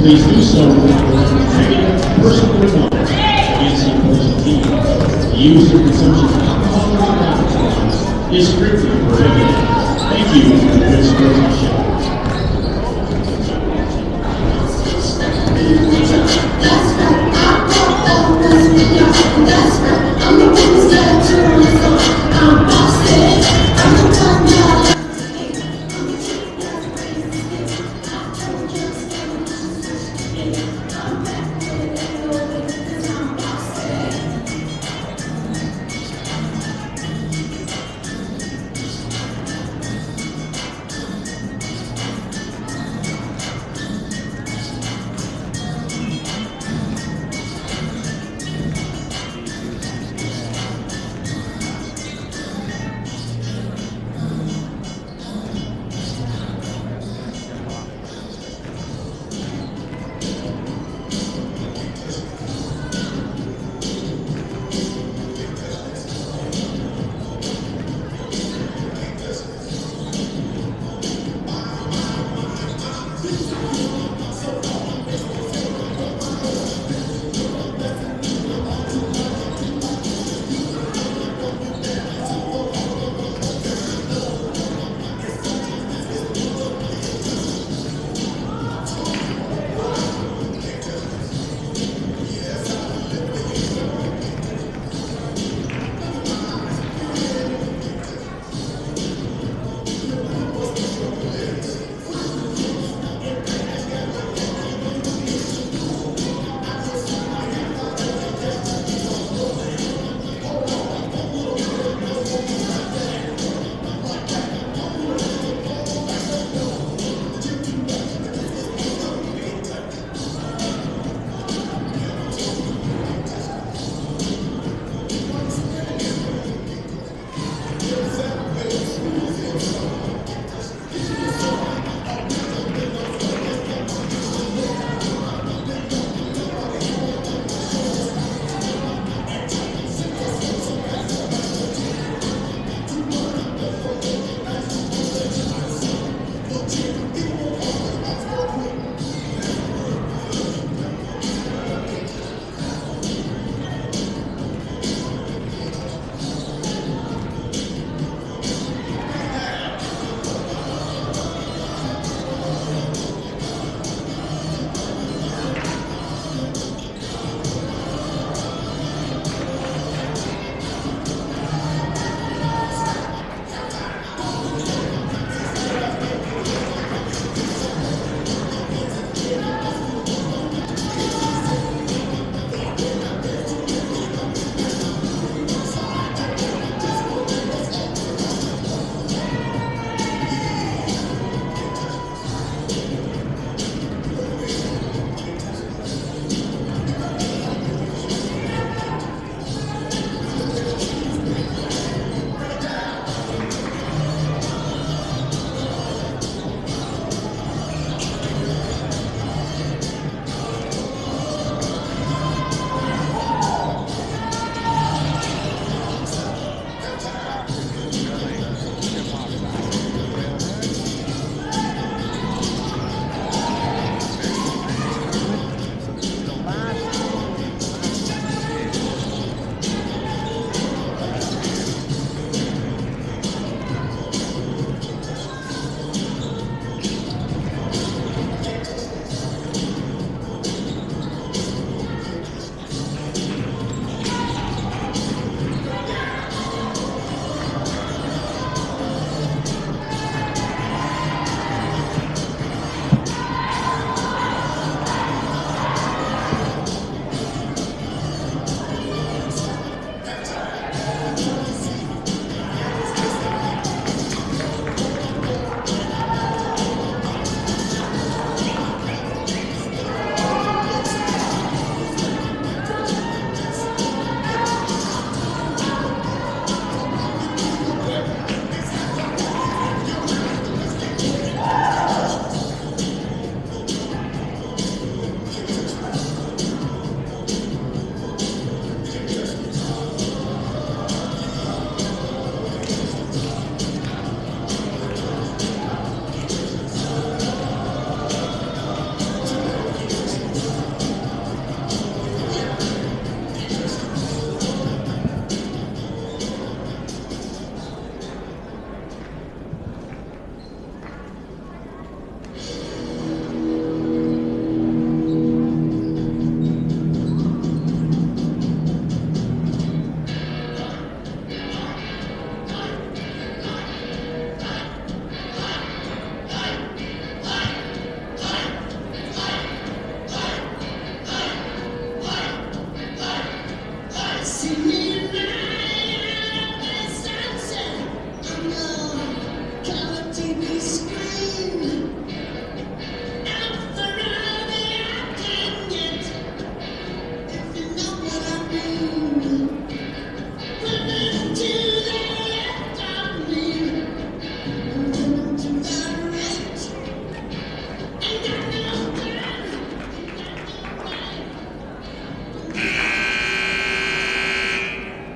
Please do so with negative personal remarks against the opposing team. The use or consumption of alcohol or tobacco is strictly prohibited. Thank you for good sportsmanship.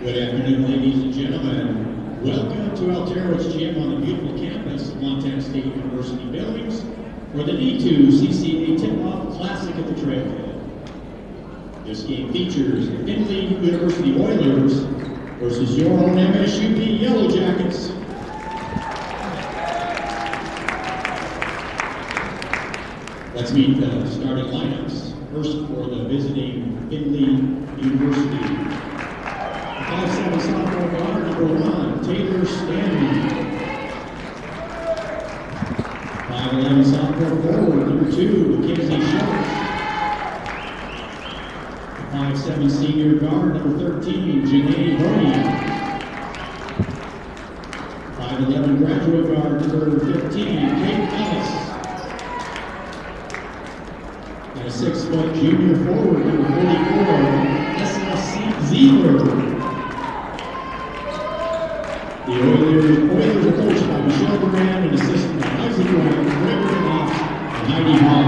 Good afternoon, ladies and gentlemen. Welcome to Altero's Gym on the beautiful campus of Montana State University Billings for the D2 CCA Tip-Off Classic at the Trailhead. This game features the Findlay University Oilers versus your own MSU Yellow Jackets. Let's meet the starting lineups. First for the visiting Findlay University. 5'7" sophomore guard, number 1, Taylor Stanley. 5'11" sophomore forward, number 2, Mackenzie Schultz. 5'7" senior guard, number 13, Janae Boney. 5'11" graduate guard, number 15, Kate Ellis. And a 6-foot junior forward, number 44, S.S. Zeeler. The Oilers are coached by Michelle Moran and assisted by Isaac White, Greg Renoff, and Heidi Hall.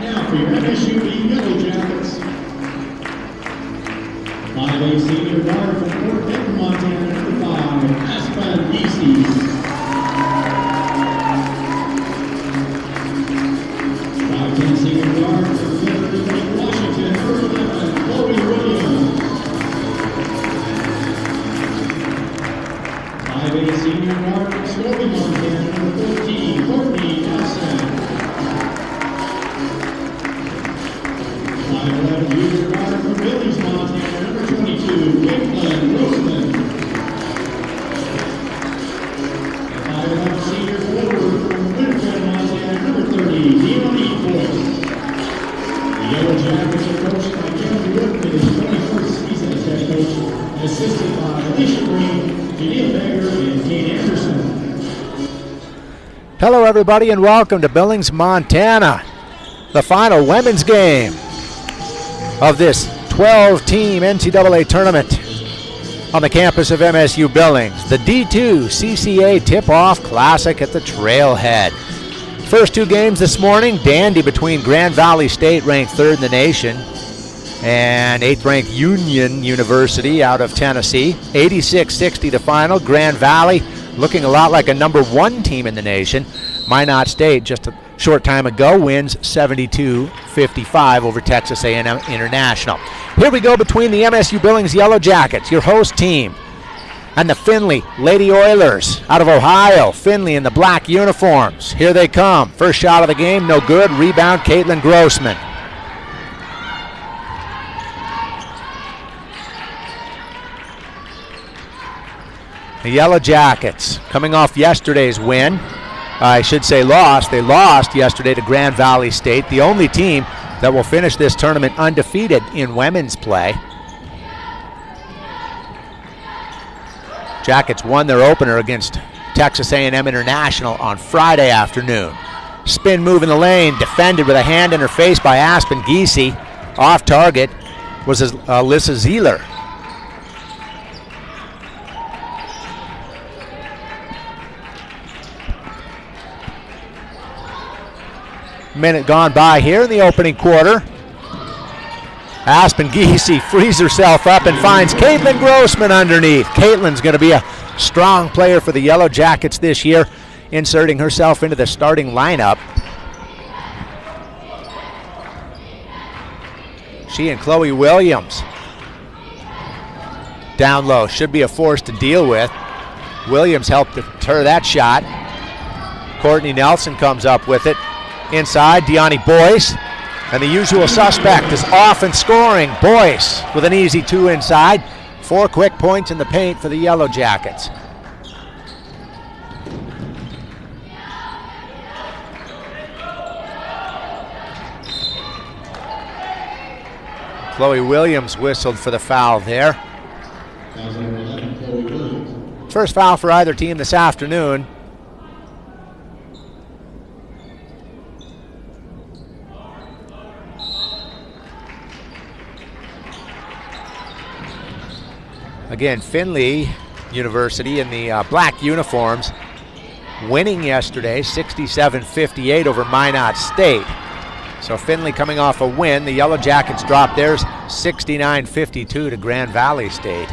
Now for your MSU Yellow Jackets. 5'8" senior guard from Fort Benton, Montana, number 5, Aspen Geese. 5'10" senior guard from Lake Washington, number 11, Chloe Williams. 5'8" senior guard from Scobie, Montana, number 14, Courtney Nelson. 5'11" junior guard from Billings, Montana, number 22, Caitlin Roseman. 5'11" senior forward from Winfield, Montana, number 30, DII Boyce. The Yellow Jackets are coached by Kevin Wood in his 21st season as head coach, and assisted by Alicia Green, Janelle Baker, and Kate Anderson. Hello everybody and welcome to Billings, Montana. The final women's game of this 12-team NCAA tournament on the campus of MSU Billings. The D2 CCA Tip-Off Classic at the Trailhead. First two games this morning, dandy between Grand Valley State, ranked 3rd in the nation, and 8th-ranked Union University out of Tennessee. 86-60 the final. Grand Valley looking a lot like a number 1 team in the nation. Minot State just a short time ago wins 72-55 over Texas A&M International. Here we go between the MSU Billings Yellow Jackets, your host team, and the Findlay Lady Oilers out of Ohio. Findlay in the black uniforms. Here they come. First shot of the game, no good. Rebound, Caitlin Grossman. The Yellow Jackets coming off yesterday's win. I should say lost. They lost yesterday to Grand Valley State, the only team that will finish this tournament undefeated in women's play. Jackets won their opener against Texas A&M International on Friday afternoon. Spin move in the lane, defended with a hand in her face by Aspen Geese. Off target was Alyssa Zeeler. Minute gone by here in the opening quarter. Aspen Geese frees herself up and finds Caitlin Grossman underneath. Caitlin's going to be a strong player for the Yellow Jackets this year, inserting herself into the starting lineup. She and Chloe Williams. Down low, should be a force to deal with. Williams helped deter that shot. Courtney Nelson comes up with it. Inside, Deani Boyce. And the usual suspect is off and scoring. Boyce with an easy 2 inside. 4 quick points in the paint for the Yellow Jackets. Chloe Williams whistled for the foul there. First foul for either team this afternoon. Again, Findlay University in the black uniforms, winning yesterday 67-58 over Minot State. So Findlay coming off a win. The Yellow Jackets dropped theirs 69-52 to Grand Valley State.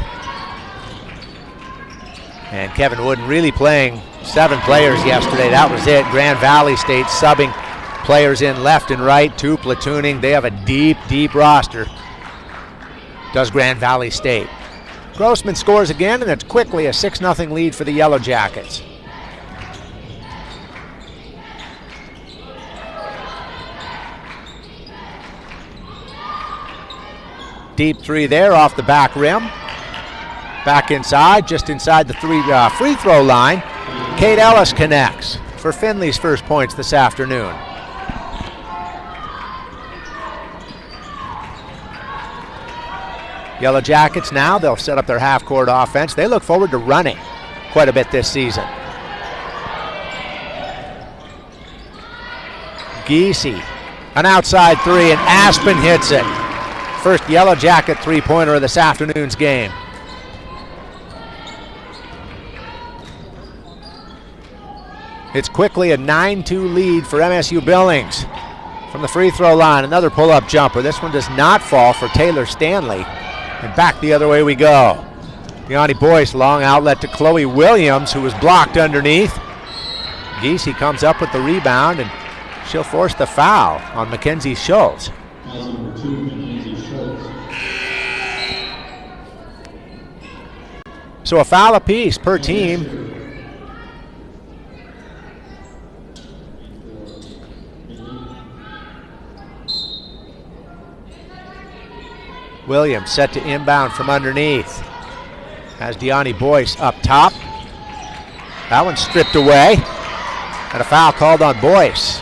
And Kevin Wooden really playing 7 players yesterday. That was it. Grand Valley State subbing players in left and right, 2 platooning. They have a deep, deep roster. Does Grand Valley State. Grossman scores again, and it's quickly a 6-0 lead for the Yellow Jackets. Deep 3 there off the back rim. Back inside, just inside the free throw line. Kate Ellis connects for Findlay's first points this afternoon. Yellow Jackets now, they'll set up their half-court offense. They look forward to running quite a bit this season. Giese, an outside 3, and Aspen hits it. First Yellow Jacket three-pointer of this afternoon's game. It's quickly a 9-2 lead for MSU Billings. From the free throw line, another pull-up jumper. This one does not fall for Taylor Stanley. And back the other way we go. Deani Boyce, long outlet to Chloe Williams, who was blocked underneath. Giese comes up with the rebound, and she'll force the foul on Mackenzie Schultz. Foul number 2, Mackenzie Schultz. So a foul apiece per team. Williams set to inbound from underneath. Has Deani Boyce up top. That one's stripped away. And a foul called on Boyce.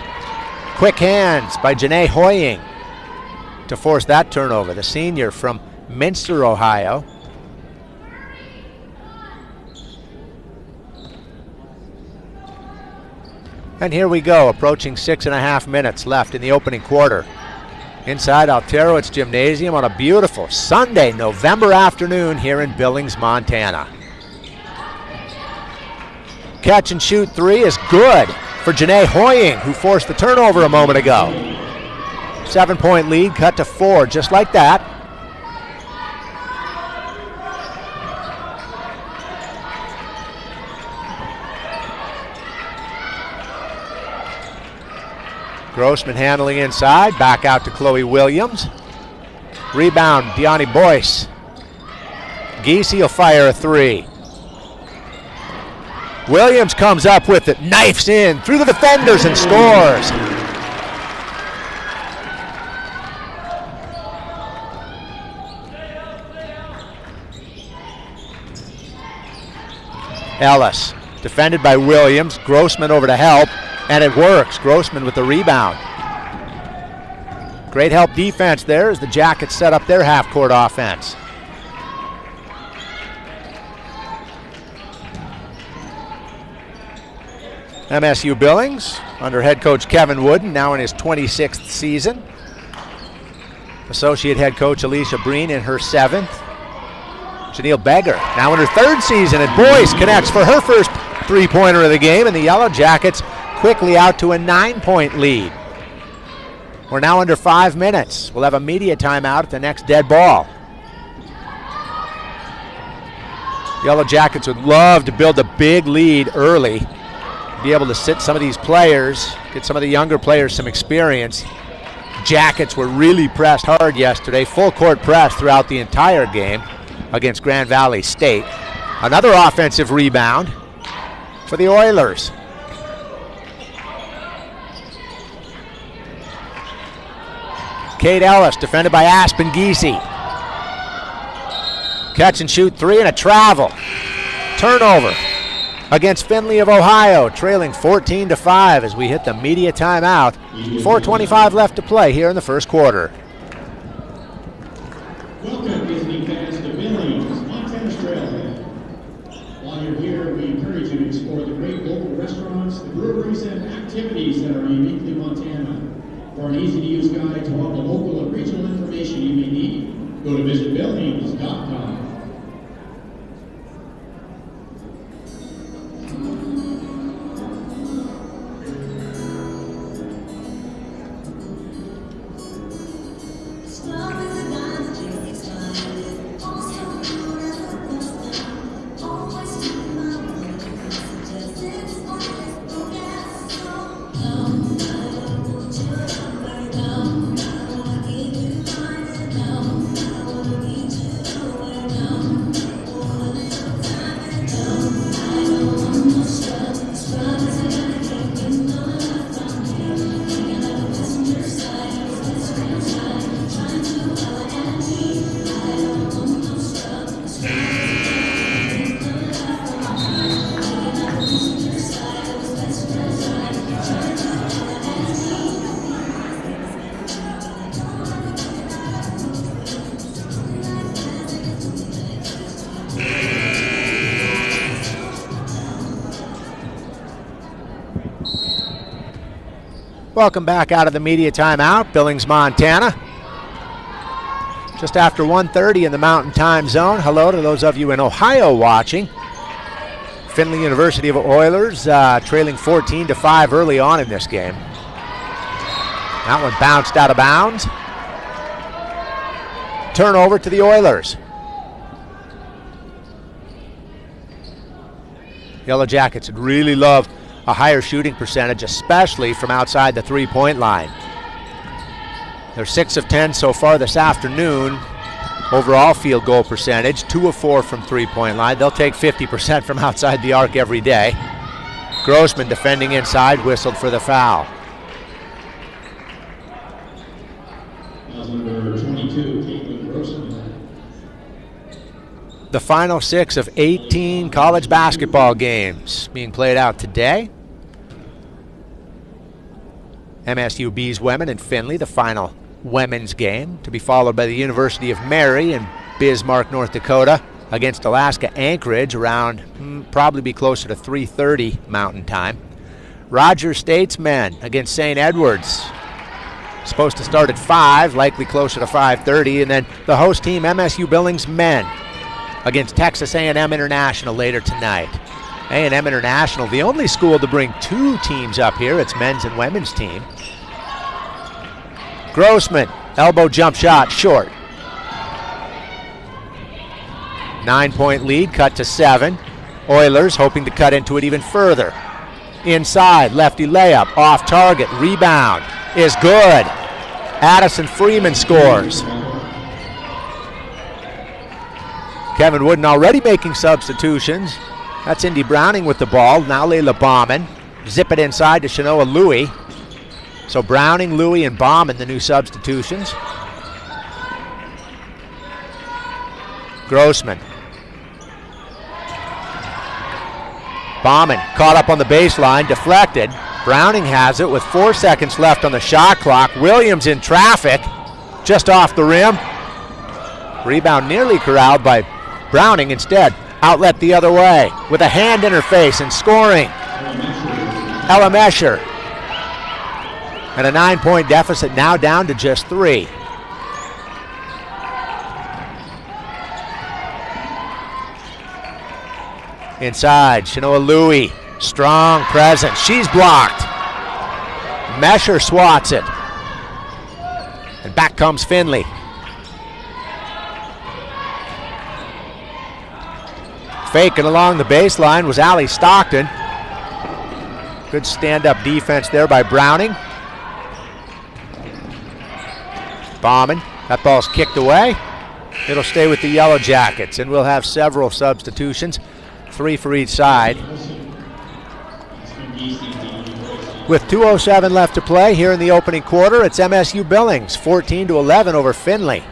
Quick hands by Janae Hoying to force that turnover. The senior from Minster, Ohio. And here we go, approaching 6.5 minutes left in the opening quarter. Inside Altero, it's Gymnasium on a beautiful Sunday, November afternoon here in Billings, Montana. Catch and shoot 3 is good for Janae Hoying, who forced the turnover a moment ago. 7-point lead cut to 4, just like that. Grossman handling inside, back out to Chloe Williams. Rebound, Deani Boyce. Giese will fire a 3. Williams comes up with it, knifes in through the defenders and scores. Ellis, defended by Williams. Grossman over to help. And it works. Grossman with the rebound. Great help defense there as the Jackets set up their half-court offense. MSU Billings under head coach Kevin Wooden, now in his 26th season. Associate head coach Alicia Breen in her 7th. Janelle Beggar now in her 3rd season, and Boyce connects for her first three-pointer of the game, and the Yellow Jackets quickly out to a 9-point lead. We're now under 5 minutes. We'll have a media timeout at the next dead ball. Yellow Jackets would love to build a big lead early, be able to sit some of these players, get some of the younger players some experience. Jackets were really pressed hard yesterday, full court press throughout the entire game against Grand Valley State. Another offensive rebound for the Oilers. Kate Ellis, defended by Aspen Giese. Catch and shoot 3 and a travel. Turnover against Findlay of Ohio, trailing 14-5 as we hit the media timeout. 4:25 left to play here in the first quarter. Welcome, visiting fans, to Billings, Montana's Trailhead. While you're here, we encourage you to explore the great local restaurants, the breweries, and activities that are uniquely Montana. For an easy-to-use guide to all the local and regional information you may need, go to visitbillings.com. Welcome back out of the media timeout, Billings, Montana. Just after 1:30 in the Mountain Time Zone. Hello to those of you in Ohio watching. Findlay University of Oilers trailing 14-5 early on in this game. That one bounced out of bounds. Turnover to the Oilers. Yellow Jackets would really love a higher shooting percentage, especially from outside the three-point line. They're 6 of 10 so far this afternoon. Overall field goal percentage, 2 of 4 from three-point line. They'll take 50% from outside the arc every day. Grossman defending inside, whistled for the foul. Number 22, Caitlin Grossman. The final 6 of 18 college basketball games being played out today. MSU Bees women in Findlay, the final women's game, to be followed by the University of Mary in Bismarck, North Dakota, against Alaska Anchorage around probably be closer to 3:30 Mountain Time. Rogers State's men against St. Edwards. Supposed to start at 5, likely closer to 5:30, and then the host team MSU Billings men against Texas A&M International later tonight. A&M International, the only school to bring 2 teams up here, its men's and women's team. Grossman, elbow jump shot, short. 9-point lead, cut to 7. Oilers hoping to cut into it even further. Inside, lefty layup, off target, rebound is good. Addison Freeman scores. Kevin Wooden already making substitutions. That's Indy Browning with the ball. Now Layla Bauman. Zip it inside to Shanoa Louie. So Browning, Louie, and Bauman, the new substitutions. Grossman. Bauman caught up on the baseline, deflected. Browning has it with 4 seconds left on the shot clock. Williams in traffic, just off the rim. Rebound nearly corralled by Browning. Instead, outlet the other way with a hand interface and scoring. Ella Mesher. And a 9-point deficit now down to just 3. Inside, Shanoa Louie, strong presence. She's blocked. Mesher swats it. And back comes Findlay. Faking along the baseline was Allie Stockton. Good stand-up defense there by Browning. Bauman, that ball's kicked away. It'll stay with the Yellow Jackets, and we'll have several substitutions, 3 for each side. With 2:07 left to play here in the opening quarter, it's MSU Billings, 14-11 over Findlay.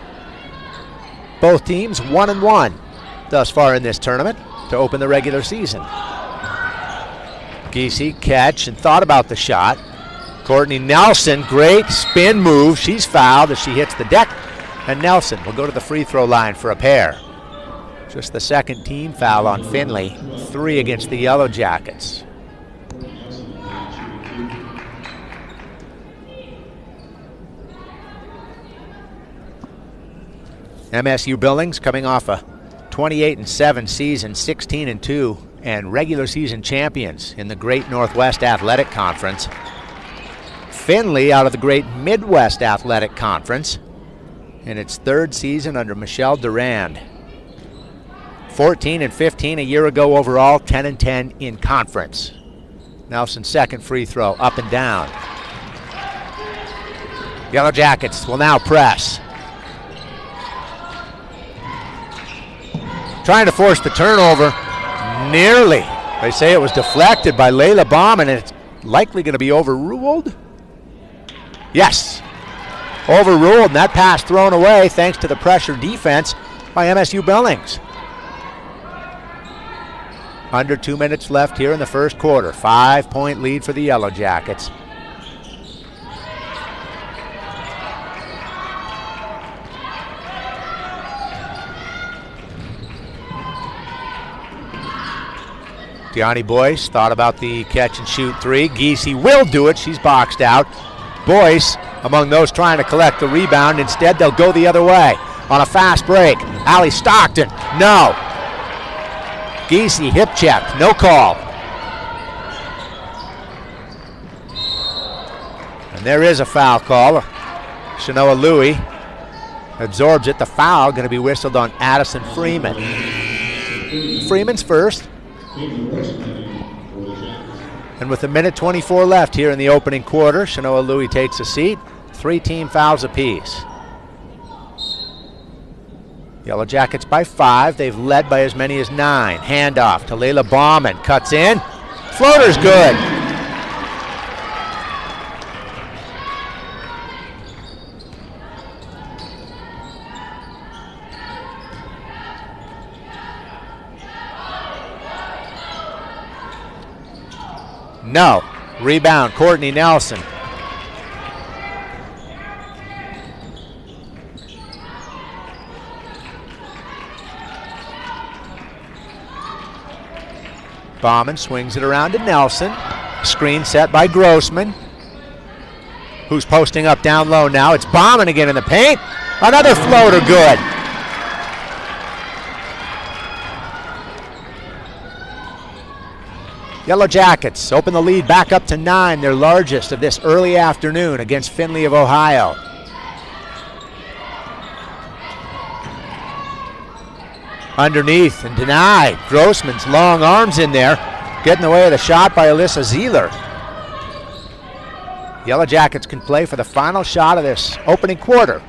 Both teams 1-1 thus far in this tournament to open the regular season. Giese catch and thought about the shot. Courtney Nelson, great spin move. She's fouled as she hits the deck, and Nelson will go to the free throw line for a pair. Just the second team foul on Findlay, 3 against the Yellow Jackets. MSU Billings coming off a 28-7 season, 16-2, and regular season champions in the Great Northwest Athletic Conference. Findlay out of the Great Midwest Athletic Conference in its 3rd season under Michelle Durand. 14-15 a year ago overall, 10-10 in conference. Nelson's second free throw, up and down. Yellow Jackets will now press. Trying to force the turnover, nearly. They say it was deflected by Layla Bauman, and it's likely going to be overruled. Yes, overruled, and that pass thrown away thanks to the pressure defense by MSU Billings. Under 2 minutes left here in the first quarter. 5-point lead for the Yellow Jackets. Deani Boyce thought about the catch and shoot 3. Giese will do it. She's boxed out. Boyce among those trying to collect the rebound. Instead, they'll go the other way on a fast break. Allie Stockton, no. Giese, hip check, no call. And there is a foul call. Shanoa Louie absorbs it. The foul going to be whistled on Addison Freeman. Freeman's first. And with a minute 24 left here in the opening quarter, Shanoa Louie takes a seat. 3 team fouls apiece. Yellow Jackets by 5. They've led by as many as 9. Handoff to Layla Bauman. Cuts in. Floater's good. No. Rebound, Courtney Nelson. Bauman swings it around to Nelson. Screen set by Grossman, who's posting up down low now. It's Bauman again in the paint. Another floater, good. Yellow Jackets open the lead back up to 9, their largest of this early afternoon against Findlay of Ohio. Underneath and denied. Grossman's long arms in there, getting in the way of the shot by Alyssa Zeeler. Yellow Jackets can play for the final shot of this opening quarter.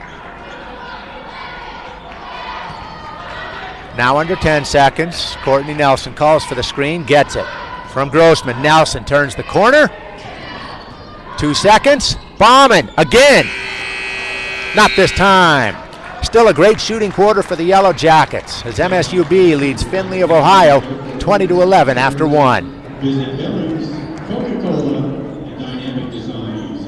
Now under 10 seconds. Courtney Nelson calls for the screen, gets it. From Grossman, Nelson turns the corner. 2 seconds. Bauman again. Not this time. Still a great shooting quarter for the Yellow Jackets as MSUB leads Findlay of Ohio 20-11 after 1. Visit Billings, Coca-Cola, and Dynamic Designs.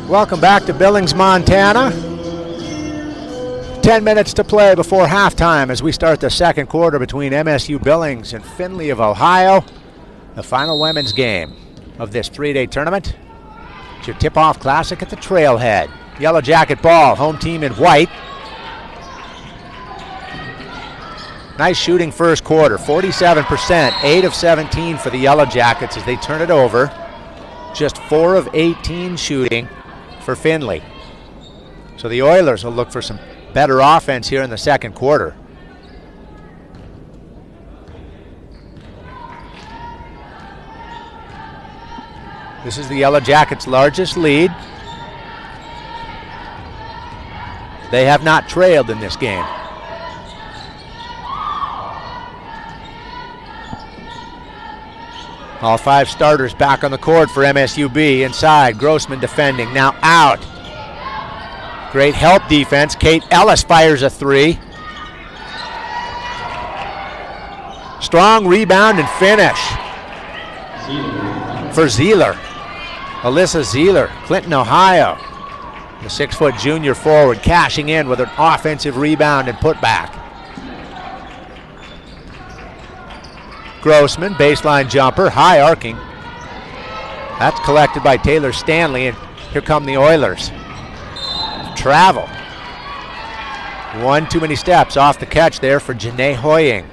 Welcome back to Billings, Montana. 10 minutes to play before halftime as we start the second quarter between MSU Billings and Findlay of Ohio. The final women's game of this 3-day tournament. It's your tip-off classic at the Trailhead. Yellow Jacket ball, home team in white. Nice shooting first quarter, 47%, 8 of 17 for the Yellow Jackets as they turn it over. Just 4 of 18 shooting for Findlay. So the Oilers will look for some better offense here in the second quarter. This is the Yellow Jackets' largest lead. They have not trailed in this game. All 5 starters back on the court for MSUB. Inside, Grossman defending, now out. Great help defense. Kate Ellis fires a 3. Strong rebound and finish for Zeeler. Alyssa Zeeler, Clinton, Ohio. The 6-foot junior forward cashing in with an offensive rebound and putback. Grossman, baseline jumper, high arcing. That's collected by Taylor Stanley, and here come the Oilers. Travel. One too many steps off the catch there for Janae Hoying.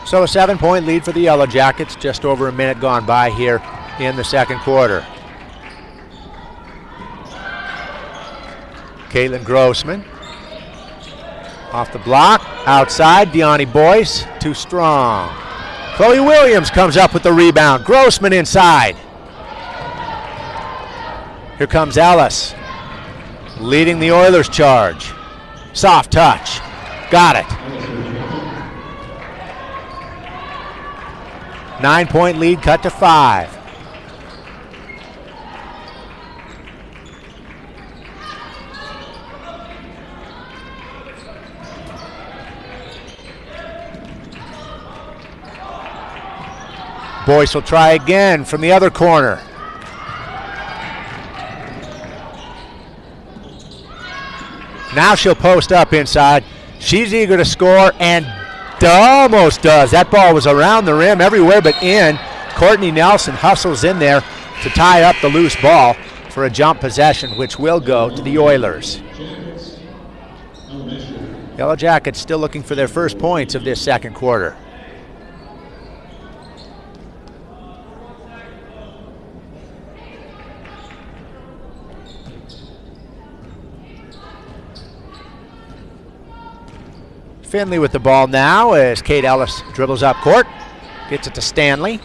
So a 7-point lead for the Yellow Jackets, just over a minute gone by here in the second quarter. Caitlin Grossman off the block, outside, Deani Boyce, too strong. Chloe Williams comes up with the rebound. Grossman inside. Here comes Ellis, leading the Oilers charge. Soft touch, got it. 9-point lead cut to 5. Boyce will try again from the other corner. Now she'll post up inside. She's eager to score and almost does. That ball was around the rim everywhere but in. Courtney Nelson hustles in there to tie up the loose ball for a jump possession, which will go to the Oilers. Yellow Jackets still looking for their first points of this second quarter. Findlay with the ball now as Kate Ellis dribbles up court, gets it to Stanley.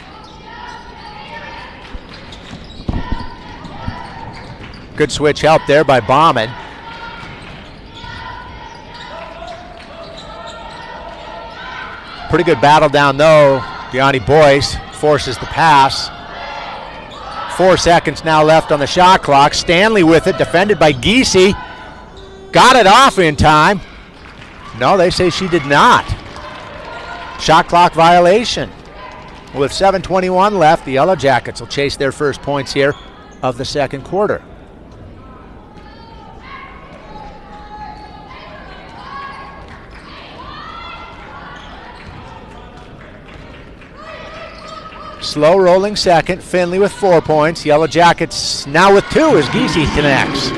Good switch help there by Bauman. Pretty good battle down though. Deani Boyce forces the pass. 4 seconds now left on the shot clock. Stanley with it, defended by Giese. Got it off in time. No, they say she did not. Shot clock violation. With 7:21 left, the Yellow Jackets will chase their first points here of the second quarter. Slow rolling second, Findlay with 4 points. Yellow Jackets now with 2 as Giese connects.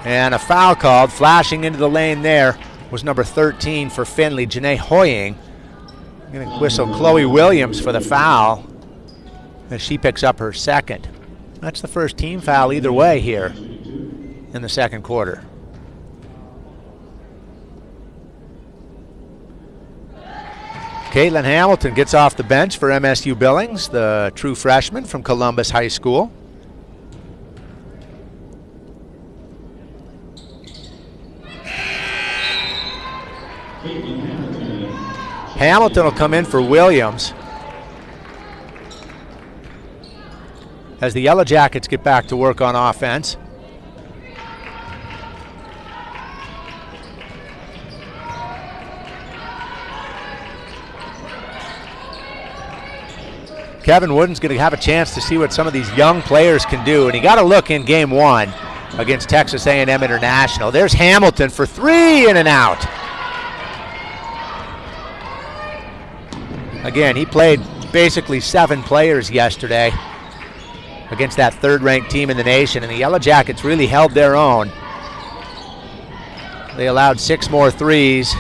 And a foul called. Flashing into the lane there was number 13 for Findlay, Janae Hoying. Going to whistle Chloe Williams for the foul as she picks up her second. That's the first team foul either way here in the second quarter. Caitlin Hamilton gets off the bench for MSU Billings, the true freshman from Columbus High School. Hamilton will come in for Williams as the Yellow Jackets get back to work on offense. Kevin Wooden's going to have a chance to see what some of these young players can do, and he got a look in game 1 against Texas A&M International. There's Hamilton for 3, in and out. Again, he played basically 7 players yesterday against that third-ranked team in the nation, and the Yellow Jackets really held their own. They allowed 6 more threes,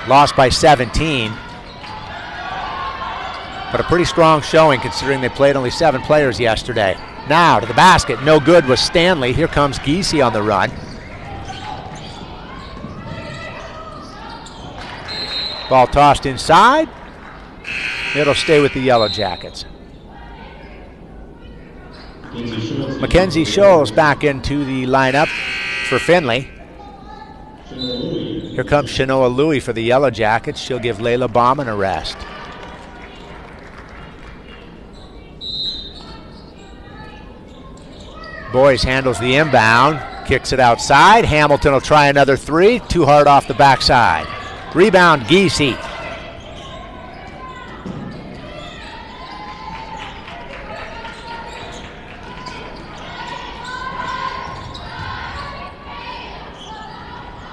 lost by 17. But a pretty strong showing considering they played only 7 players yesterday. Now to the basket, no good was Stanley. Here comes Giese on the run. Ball tossed inside. It'll stay with the Yellow Jackets. Mackenzie Scholes back into the lineup for Findlay. Here comes Shanoa Louie for the Yellow Jackets. She'll give Layla Bauman a rest. Boyce handles the inbound, kicks it outside. Hamilton will try another three. Too hard off the backside. Rebound, Giese.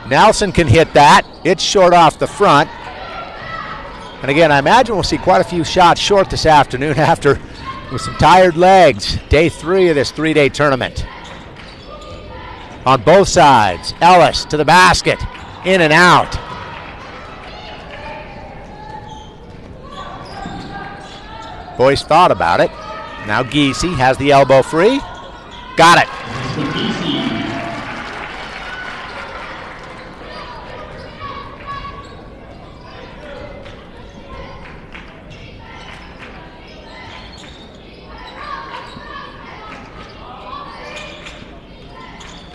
Nelson can hit that. It's short off the front. And again, I imagine we'll see quite a few shots short this afternoon after with some tired legs. Day 3 of this 3-day tournament. On both sides, Ellis to the basket, in and out. Boyce thought about it. Now Giese has the elbow free. Got it.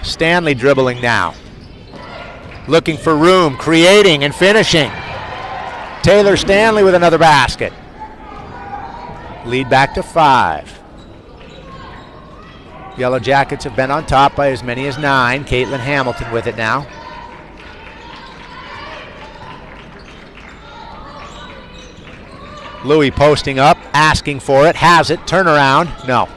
Stanley dribbling now. Looking for room, creating and finishing. Taylor Stanley with another basket. Lead back to 5. Yellow Jackets have been on top by as many as 9. Caitlin Hamilton with it now. Louis posting up, asking for it, has it, turnaround, no.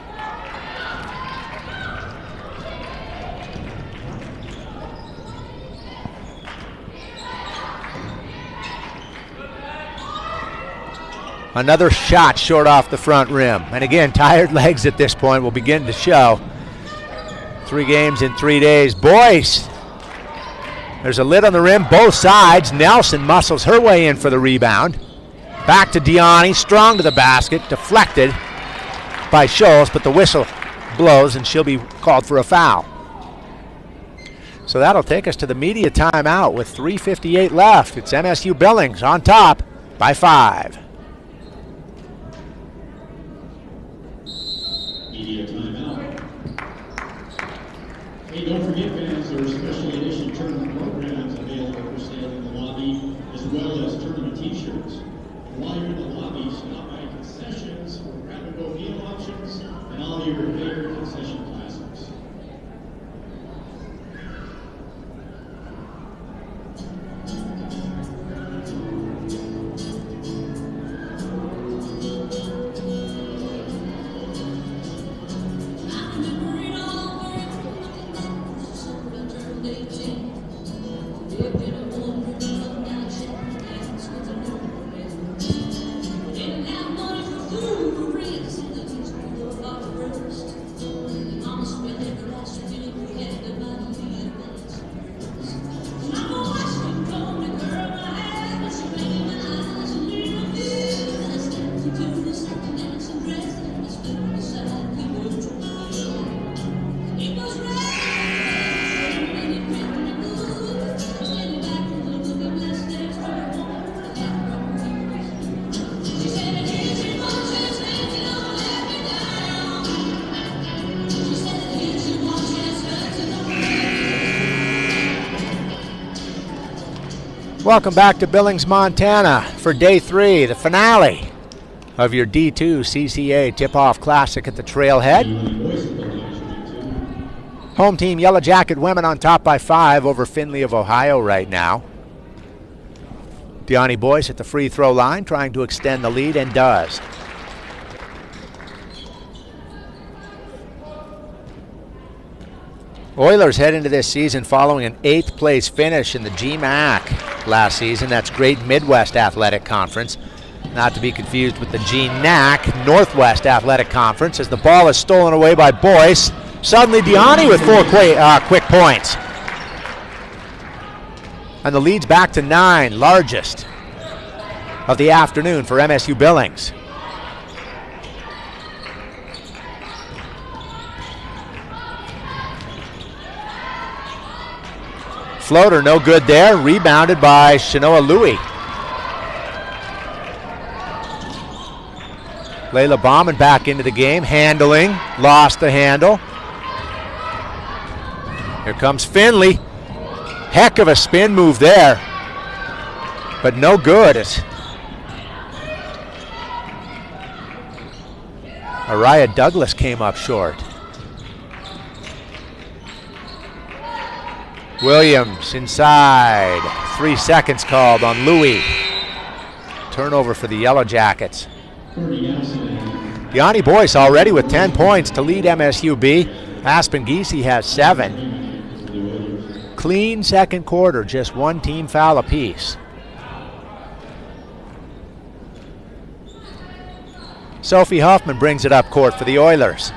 Another shot short off the front rim. And again, tired legs at this point will begin to show. 3 games in 3 days. Boyce. There's a lid on the rim, both sides. Nelson muscles her way in for the rebound. Back to DII, strong to the basket, deflected by Scholes, but the whistle blows and she'll be called for a foul. So that'll take us to the media timeout with 3:58 left. It's MSU Billings on top by 5. Media timeout. Hey, don't forget, fans, there are special edition tournament programs available for sale in the lobby, as well as tournament t-shirts. While you're in the lobby, stop by concessions for grab-and-go meal options and all your favorite concession classics. Welcome back to Billings, Montana for day 3, the finale of your D2 CCA Tip-Off Classic at the Trailhead. Home team Yellow Jacket women on top by 5 over Findlay of Ohio right now. Deani Boyce at the free throw line trying to extend the lead and does. Oilers head into this season following an 8th place finish in the GMAC last season. That's Great Midwest Athletic Conference. Not to be confused with the GNAC, Northwest Athletic Conference, as the ball is stolen away by Boyce. Suddenly Deani with 4 quick points. And the lead's back to 9, largest of the afternoon for MSU Billings. Floater no good there, rebounded by Shanoa Louis. Layla Bauman back into the game, handling, lost the handle. Here comes Findlay. Heck of a spin move there, but no good. Araya Douglas came up short. Williams inside. 3 seconds called on Louis. Turnover for the Yellow Jackets. Deani Boyce already with 10 points to lead MSUB. Aspen Giese has 7. Clean second quarter, just one team foul apiece. Sophie Huffman brings it up court for the Oilers.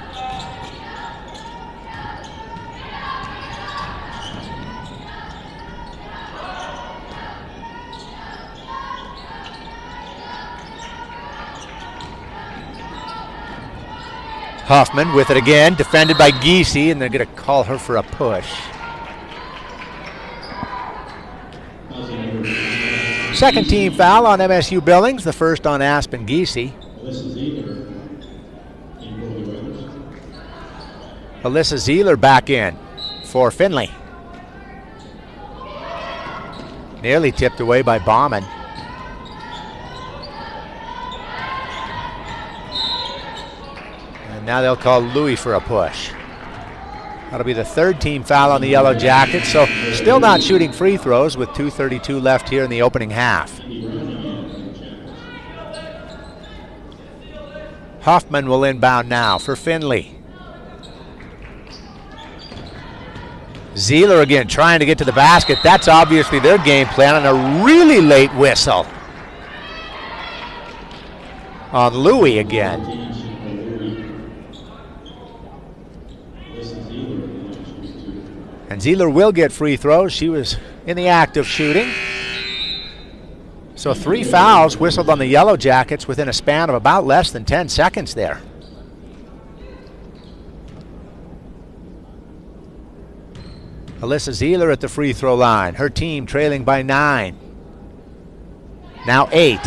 Huffman with it again, defended by Giese, and they're going to call her for a push. Second team foul on MSU Billings, the first on Aspen Giese. Alyssa Zeeler back in for Findlay. Nearly tipped away by Bauman. And now they'll call Louis for a push. That'll be the third team foul on the Yellow Jackets, so still not shooting free throws with 2:32 left here in the opening half. Huffman will inbound now for Findlay. Zeeler again trying to get to the basket. That's obviously their game plan, and a really late whistle on Louis again. And Zeeler will get free throws. She was in the act of shooting. So 3 fouls whistled on the Yellow Jackets within a span of about less than 10 seconds there. Alyssa Zeeler at the free throw line. Her team trailing by 9. Now 8.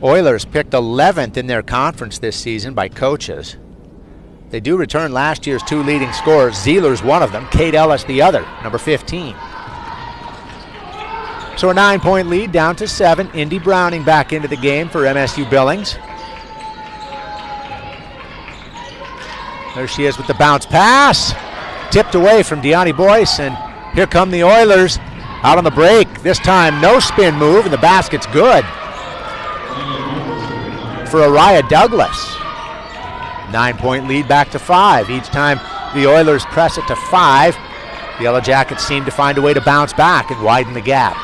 Oilers picked 11th in their conference this season by coaches. They do return last year's 2 leading scorers. Zeeler's one of them, Kate Ellis the other, number 15. So a 9-point lead down to 7. Indy Browning back into the game for MSU Billings. There she is with the bounce pass. Tipped away from Deani Boyce, and here come the Oilers out on the break. This time no spin move, and the basket's good for Araya Douglas. 9-point lead back to 5. Each time the Oilers press it to 5, the Yellow Jackets seem to find a way to bounce back and widen the gap.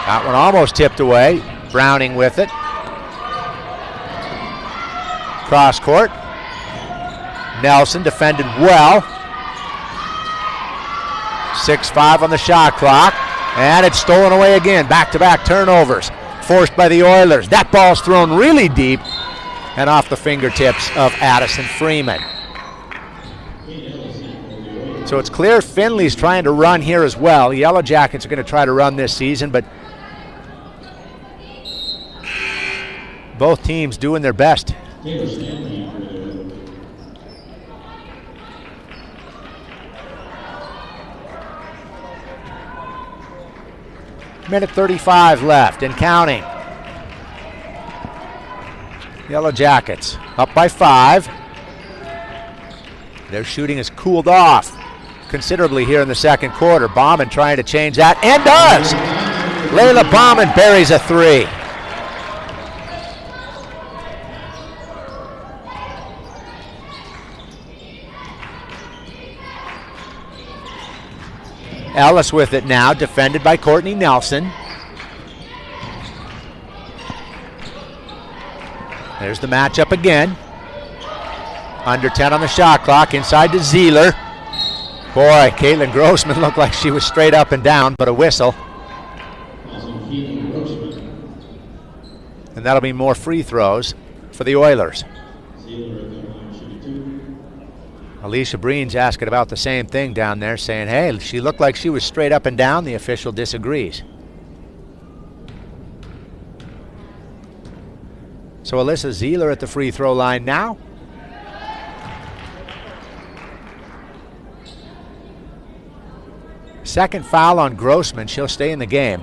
That one almost tipped away. Browning with it. Cross court. Nelson defended well. 6-5 on the shot clock. And it's stolen away again. Back-to-back turnovers forced by the Oilers. That ball's thrown really deep and off the fingertips of Addison Freeman. So it's clear Findlay's trying to run here as well. The Yellow Jackets are going to try to run this season, but both teams doing their best. Minute 35 left and counting. Yellow Jackets up by 5. Their shooting has cooled off considerably here in the second quarter. Bauman trying to change that, and does! Layla Bauman buries a 3. Ellis with it now, defended by Courtney Nelson. There's the matchup again. Under 10 on the shot clock, inside to Zeeler. Boy, Caitlin Grossman looked like she was straight up and down, but a whistle. And that'll be more free throws for the Oilers. Alicia Breen's asking about the same thing down there, saying, hey, she looked like she was straight up and down. The official disagrees. So Alyssa Zeeler at the free throw line now. Second foul on Grossman. She'll stay in the game.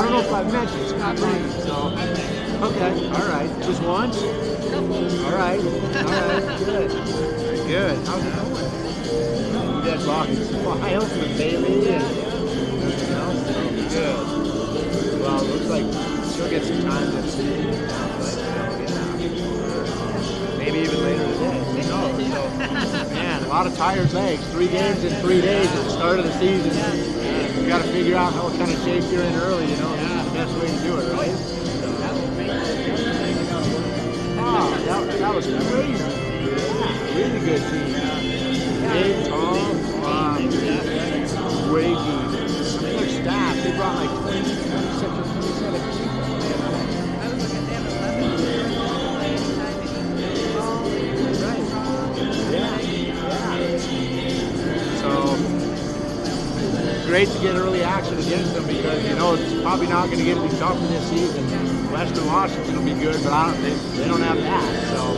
I don't know if I've mentioned Scott Green, so. Okay, all right. Just once? All right, good. Good. How's it going? You guys walking miles with Bailey and everything else? So, good. Well, it looks like she'll get some time to see. Maybe even later today. Who knows? So, man, a lot of tired legs. 3 games in 3 days at the start of the season. You got to figure out what kind of shape you're in early, you know. That's the best way to do it, right? Oh, that was crazy. Yeah, really good team. Big, tall, way deep. I mean, their staff, they brought like 26 or 27 people. So great to get early action against them because you know it's probably not going to get any tougher this season. Western Washington will be good, but they don't have that. All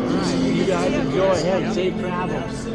right, you guys enjoy ahead. Safe travels.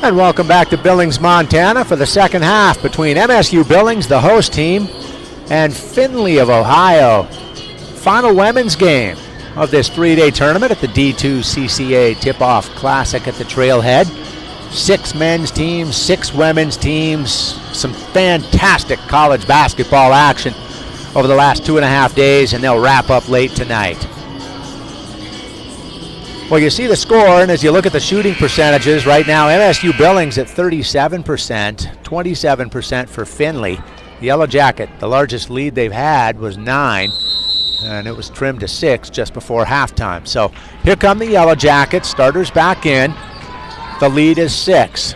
And welcome back to Billings, Montana for the second half between MSU Billings, the host team, and Findlay of Ohio. Final women's game of this three-day tournament at the D2 CCA Tip-Off Classic at the Trailhead. 6 men's teams, 6 women's teams, some fantastic college basketball action over the last 2.5 days, and they'll wrap up late tonight. Well, you see the score, and as you look at the shooting percentages right now, MSU Billings at 37%, 27% for Findlay. The Yellow Jacket, the largest lead they've had was 9, and it was trimmed to 6 just before halftime. So here come the Yellow Jackets, starters back in. The lead is 6.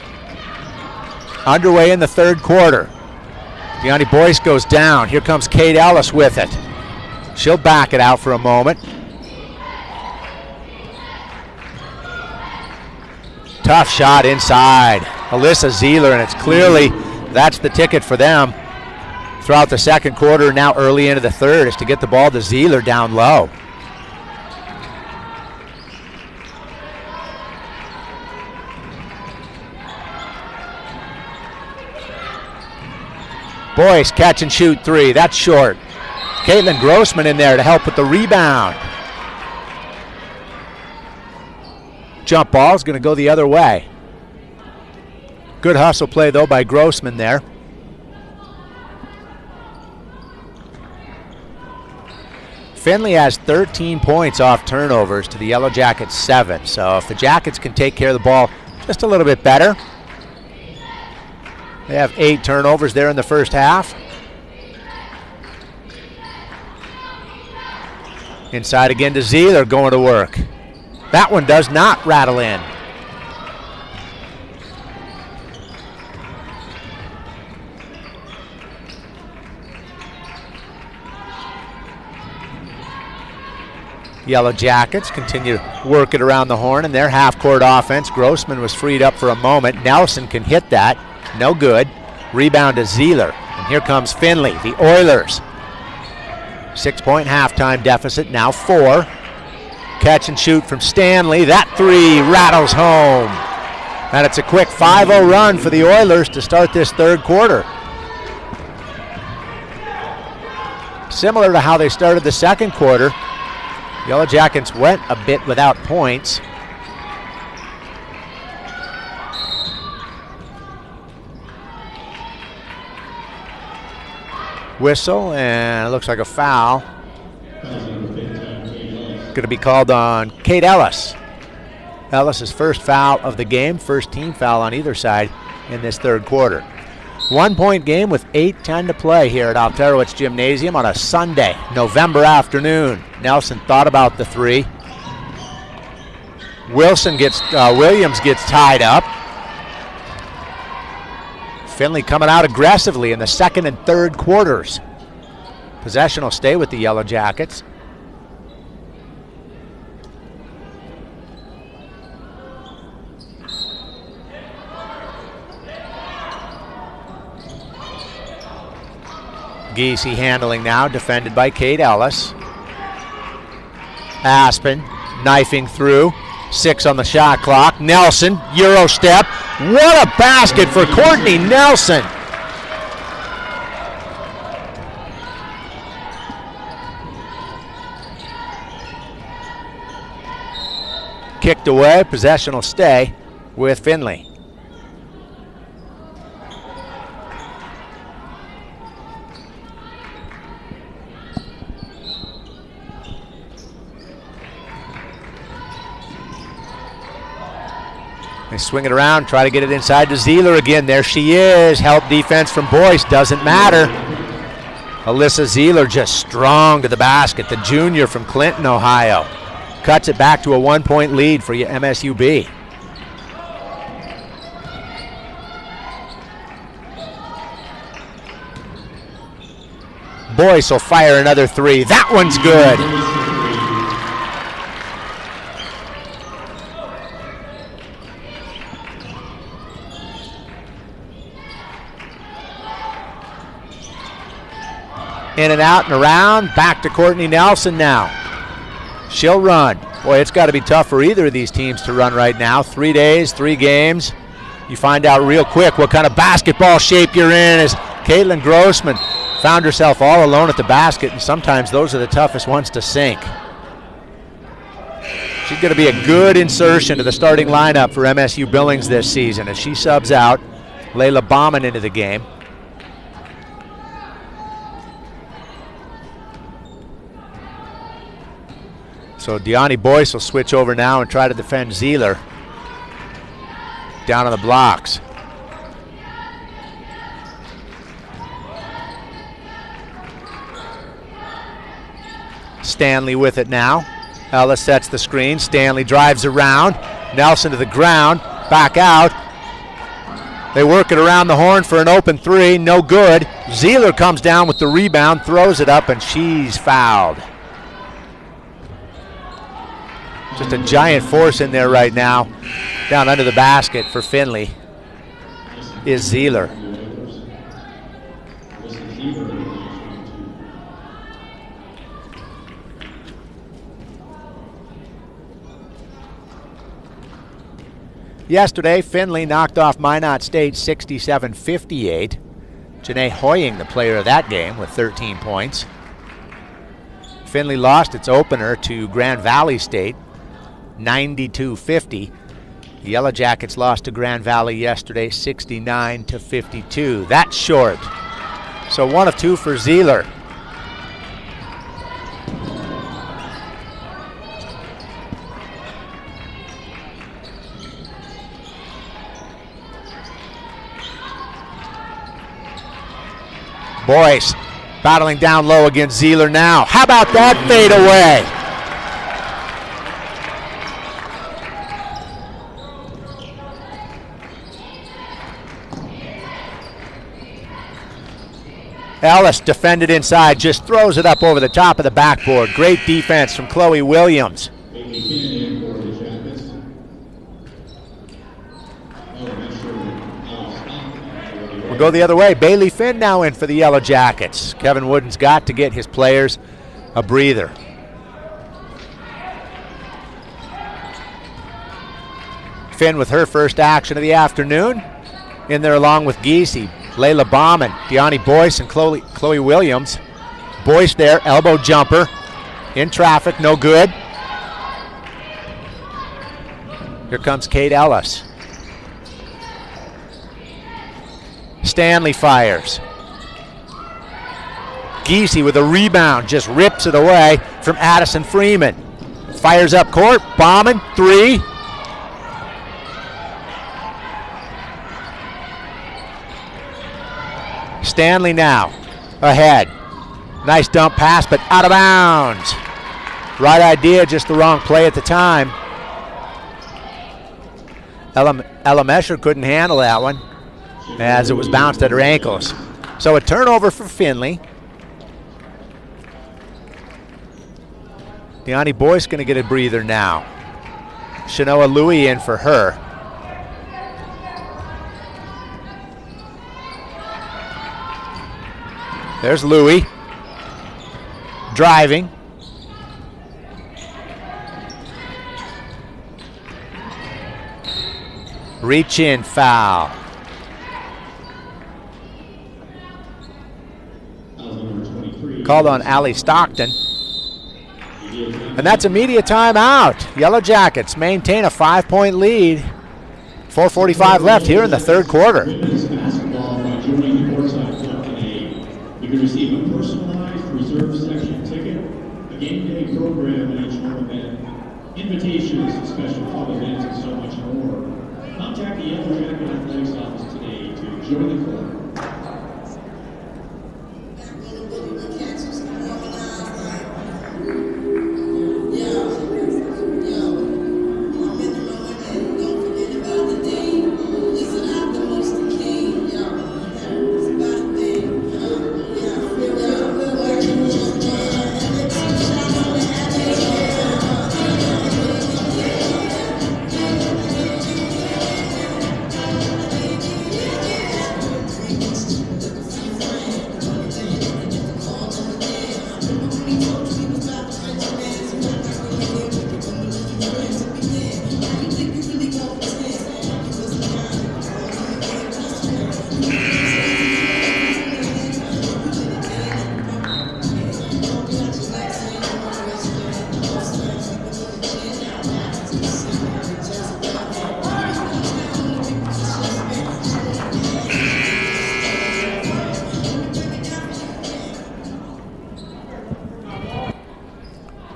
Underway in the third quarter. Deani Boyce goes down. Here comes Kate Ellis with it. She'll back it out for a moment. Tough shot inside. Alyssa Zeeler, and it's clearly that's the ticket for them throughout the second quarter, now early into the third, is to get the ball to Zeeler down low. Boyce, catch and shoot 3. That's short. Caitlin Grossman in there to help with the rebound. Jump ball is going to go the other way. Good hustle play, though, by Grossman there. Findlay has 13 points off turnovers to the Yellow Jackets 7. So if the Jackets can take care of the ball just a little bit better. They have 8 turnovers there in the first half. Inside again to Zeeler, going to work. That one does not rattle in. Yellow Jackets continue to work it around the horn in their half-court offense. Grossman was freed up for a moment. Nelson can hit that. No good. Rebound to Zeeler. And here comes Findlay, the Oilers. 6-point halftime deficit, now 4. Catch and shoot from Stanley. That 3 rattles home. And it's a quick 5-0 run for the Oilers to start this third quarter. Similar to how they started the second quarter, Yellow Jackets went a bit without points. Whistle, and it looks like a foul. Going to be called on Kate Ellis. Ellis' first foul of the game, first team foul on either side in this third quarter. 1-point game with 8:10 to play here at Alterowitz Gymnasium on a Sunday, November afternoon. Nelson thought about the 3. Williams gets tied up. Findlay coming out aggressively in the second and third quarters. Possession will stay with the Yellow Jackets. Giese handling now, defended by Kate Ellis. Aspen knifing through. 6 on the shot clock. Nelson, Euro step. What a basket for Courtney Nelson. Kicked away, possession will stay with Findlay. They swing it around, try to get it inside to Zeeler again. There she is. Help defense from Boyce. Doesn't matter. Alyssa Zeeler just strong to the basket. The junior from Clinton, Ohio. Cuts it back to a 1-point lead for MSUB. Boyce will fire another 3. That one's good. In and out and around. Back to Courtney Nelson now. She'll run. Boy, it's got to be tough for either of these teams to run right now. 3 days, 3 games. You find out real quick what kind of basketball shape you're in as Caitlin Grossman found herself all alone at the basket, and sometimes those are the toughest ones to sink. She's going to be a good insertion to the starting lineup for MSU Billings this season as she subs out Layla Bauman into the game. So Deani Boyce will switch over now and try to defend Zeeler down on the blocks. Stanley with it now. Ellis sets the screen. Stanley drives around. Nelson to the ground. Back out. They work it around the horn for an open three. No good. Zeeler comes down with the rebound, throws it up, and she's fouled. Just a giant force in there right now. Down under the basket for Findlay is Zeeler. Yesterday, Findlay knocked off Minot State 67-58. Janae Hoying, the player of that game, with 13 points. Findlay lost its opener to Grand Valley State 92-50. The Yellow Jackets lost to Grand Valley yesterday 69-52. That's short. So 1 of 2 for Zeeler. Boyce battling down low against Zeeler now. How about that fade away? Ellis defended inside, just throws it up over the top of the backboard. Great defense from Chloe Williams. We'll go the other way. Bailey Finn now in for the Yellow Jackets. Kevin Wooden's got to get his players a breather. Finn with her first action of the afternoon. In there along with Giese, Layla Bauman, Deani Boyce, and Chloe Williams. Boyce there, elbow jumper. In traffic, no good. Here comes Kate Ellis. Stanley fires. Giese with a rebound, just rips it away from Addison Freeman. Fires up court, Bauman, 3. Stanley now, ahead. Nice dump pass, but out of bounds. Right idea, just the wrong play at the time. Ella Mesher couldn't handle that one as it was bounced at her ankles. So a turnover for Findlay. Deani Boyce going to get a breather now. Shanoa Louie in for her. There's Louie. Driving. Reach in foul. Called on Allie Stockton. And that's immediate timeout. Yellow Jackets maintain a 5-point lead. 4:45 left here in the third quarter. You can receive a personalized reserve section ticket, a game day program at each home event, invitations to special club events, and so much more. Contact the Yellow Jacket Athletics office today to join the club.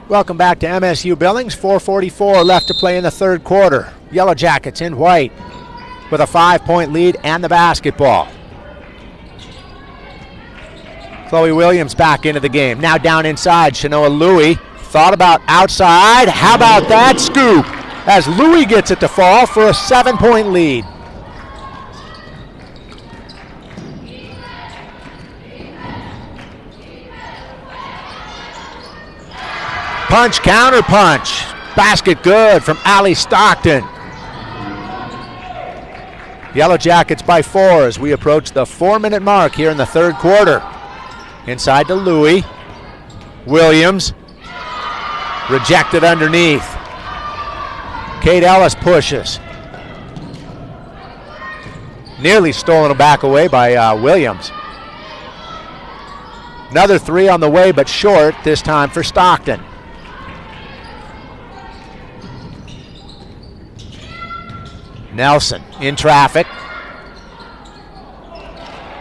Welcome back to MSU Billings. 4:44 left to play in the third quarter. Yellow Jackets in white with a 5-point lead and the basketball. Chloe Williams back into the game. Now down inside, Shanoa Louie. Thought about outside. How about that scoop? As Louie gets it to fall for a 7-point lead. Punch, counter punch. Basket good from Allie Stockton. Yellow Jackets by 4 as we approach the 4-minute mark here in the third quarter. Inside to Louie. Williams. Rejected underneath. Kate Ellis pushes. Nearly stolen back away by Williams. Another 3 on the way, but short, this time for Stockton. Nelson in traffic.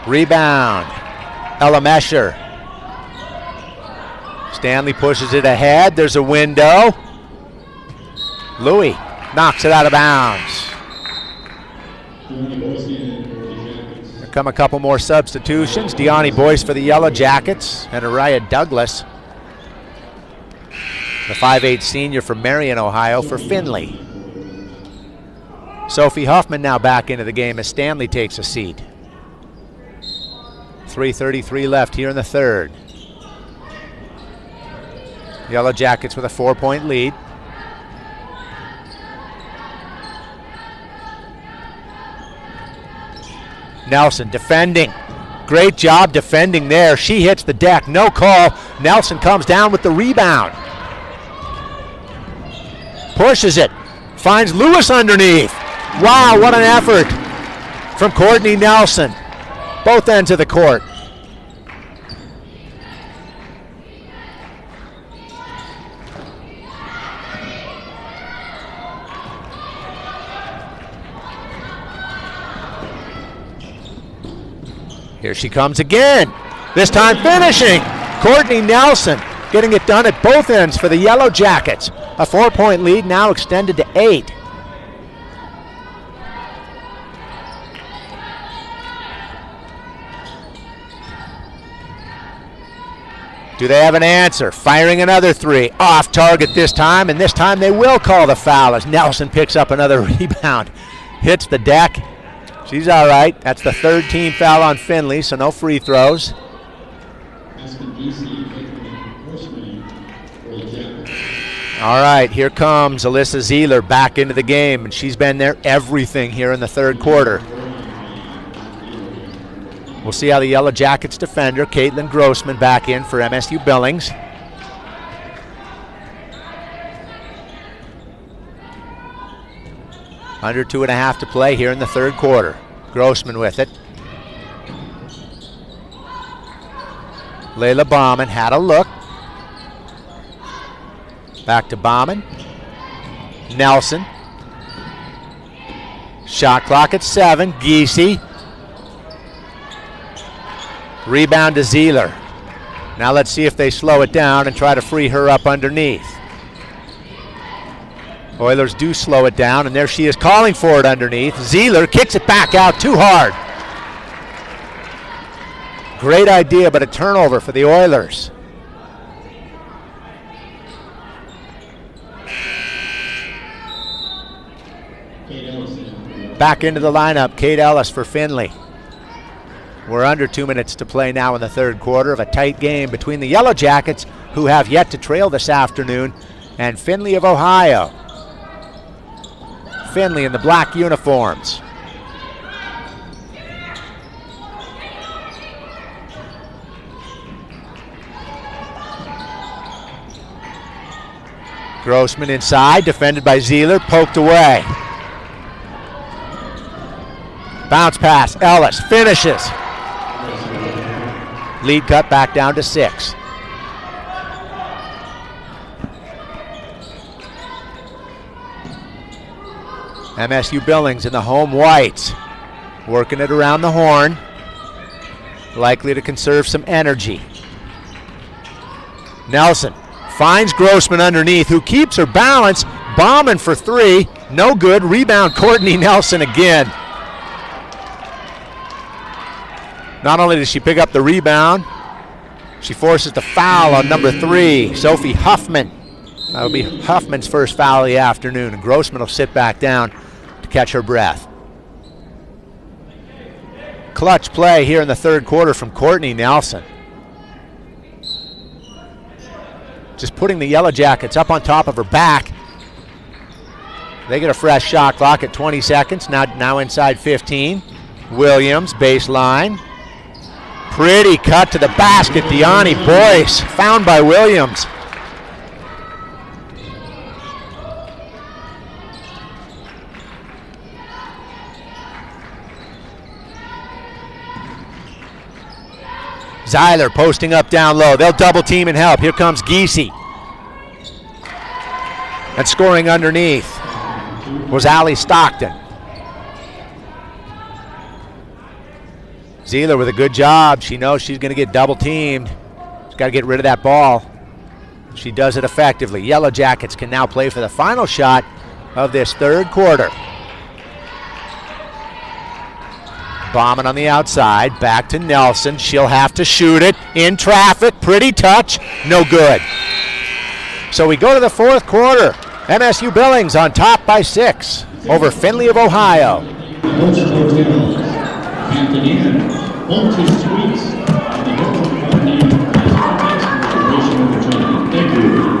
Rebound. Ella Mesher. Stanley pushes it ahead. There's a window. Louie knocks it out of bounds. There come a couple more substitutions. Deani Boyce for the Yellow Jackets and Araya Douglas, the 5'8 senior from Marion, Ohio, for Findlay. Sophie Huffman now back into the game as Stanley takes a seat. 3:33 left here in the third. Yellow Jackets with a 4-point lead. Nelson defending. Great job defending there. She hits the deck. No call. Nelson comes down with the rebound. Pushes it. Finds Lewis underneath. Wow, what an effort from Courtney Nelson. Both ends of the court. Here she comes again. This time finishing. Courtney Nelson getting it done at both ends for the Yellow Jackets. A 4-point lead now extended to 8. Do they have an answer? Firing another 3. Off target this time, and this time they will call the foul as Nelson picks up another rebound. Hits the deck. She's all right. That's the 3rd team foul on Findlay, so no free throws. All right, here comes Alyssa Zeeler back into the game, and she's been there everything here in the third quarter. We'll see how the Yellow Jackets defender, Caitlin Grossman, back in for MSU Billings. Under 2.5 to play here in the third quarter. Grossman with it. Layla Bauman had a look. Back to Bauman. Nelson. Shot clock at 7. Giese. Rebound to Zeeler. Now let's see if they slow it down and try to free her up underneath. Oilers do slow it down, and there she is calling for it underneath. Zeeler kicks it back out too hard. Great idea, but a turnover for the Oilers. Back into the lineup, Kate Ellis for Findlay. We're under 2 minutes to play now in the third quarter of a tight game between the Yellow Jackets, who have yet to trail this afternoon, and Findlay of Ohio. Findlay in the black uniforms. Grossman inside, defended by Zeeler, poked away. Bounce pass, Ellis finishes. Lead cut back down to 6. MSU Billings in the home whites, working it around the horn, likely to conserve some energy. Nelson Finds Grossman underneath, who keeps her balance. Bombing for three. No good. Rebound, Courtney Nelson again. Not only does she pick up the rebound, she forces the foul on number 3, Sophie Huffman. That'll be Huffman's first foul of the afternoon, and Grossman will sit back down to catch her breath. Clutch play here in the third quarter from Courtney Nelson. Just putting the Yellow Jackets up on top of her back. They get a fresh shot clock at 20 seconds, now inside 15. Williams, baseline. Pretty cut to the basket, DII Boyce, found by Williams. Zeiler posting up down low. They'll double team and help. Here comes Giese. And scoring underneath was Allie Stockton. Zeiler with a good job. She knows she's going to get double teamed. She's got to get rid of that ball. She does it effectively. Yellow Jackets can now play for the final shot of this third quarter. Bombing on the outside, back to Nelson. She'll have to shoot it in traffic. Pretty touch, no good. So we go to the fourth quarter. MSU Billings on top by 6 over Findlay of Ohio. Thank you.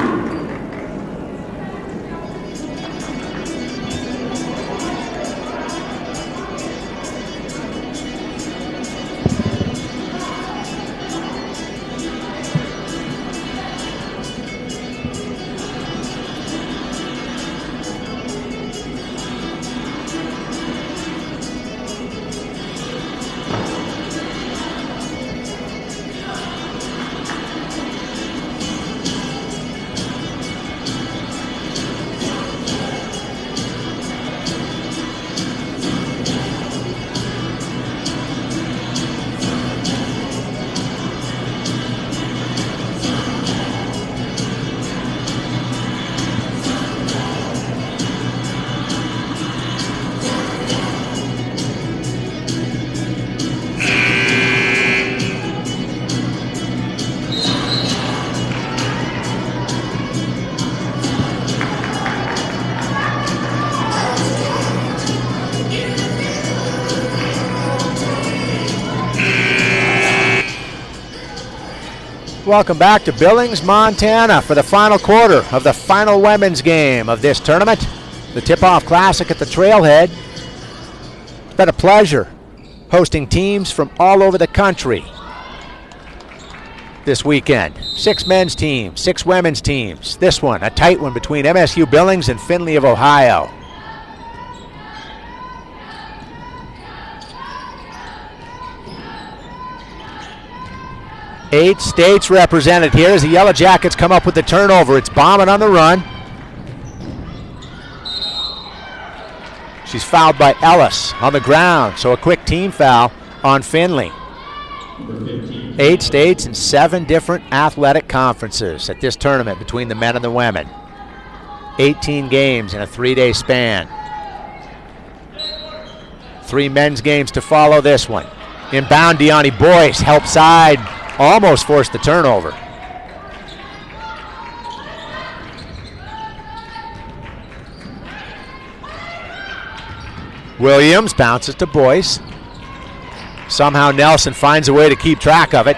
Welcome back to Billings, Montana for the final quarter of the final women's game of this tournament. The Tip-Off Classic at the Trailhead. It's been a pleasure hosting teams from all over the country this weekend. 6 men's teams, 6 women's teams. This one, a tight one between MSU Billings and Findlay of Ohio. Eight states represented here as the Yellow Jackets come up with the turnover. It's Bauman on the run. She's fouled by Ellis on the ground, so a quick team foul on Findlay. 8 states and 7 different athletic conferences at this tournament between the men and the women. 18 games in a 3-day span. 3 men's games to follow this one. Inbound, DII Boyce, help side. Almost forced the turnover. Williams bounces to Boyce. Somehow Nelson finds a way to keep track of it.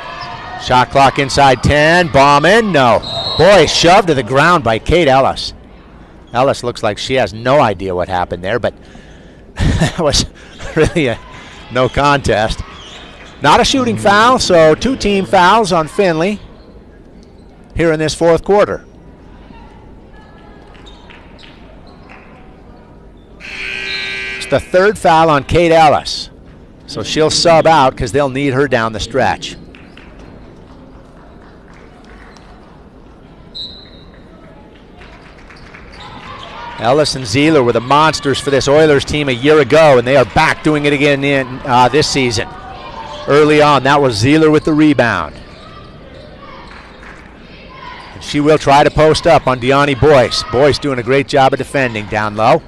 Shot clock inside 10. Bomb in, no. Boyce shoved to the ground by Kate Ellis. Ellis looks like she has no idea what happened there, but that was really a no contest. Not a shooting foul, so 2 team fouls on Findlay here in this fourth quarter. It's the 3rd foul on Kate Ellis, so she'll sub out because they'll need her down the stretch. Ellis and Zeiler were the monsters for this Oilers team a year ago, and they are back doing it again in this season. Early on, that was Zeiler with the rebound. She will try to post up on Deani Boyce. Boyce doing a great job of defending down low.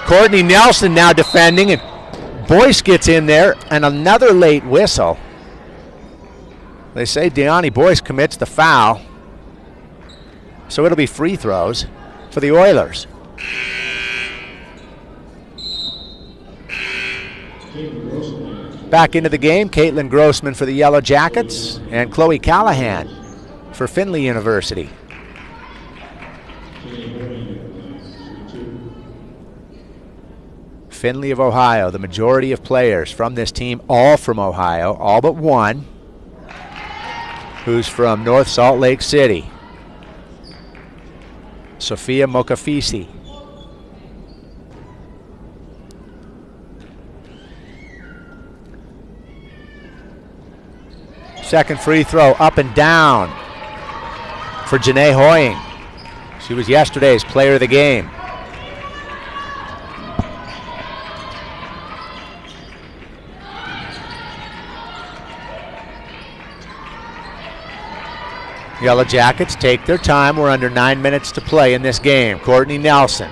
Courtney Nelson now defending, and Boyce gets in there, and another late whistle. They say Deani Boyce commits the foul, so it'll be free throws for the Oilers. Back into the game, Caitlin Grossman for the Yellow Jackets and Chloe Callahan for Findlay University. Findlay of Ohio, the majority of players from this team, all from Ohio, all but one, who's from North Salt Lake City. Sophia Mokafisi. Second free throw, up and down for Janae Hoying. She was yesterday's player of the game. Yellow Jackets take their time. We're under 9 minutes to play in this game. Courtney Nelson,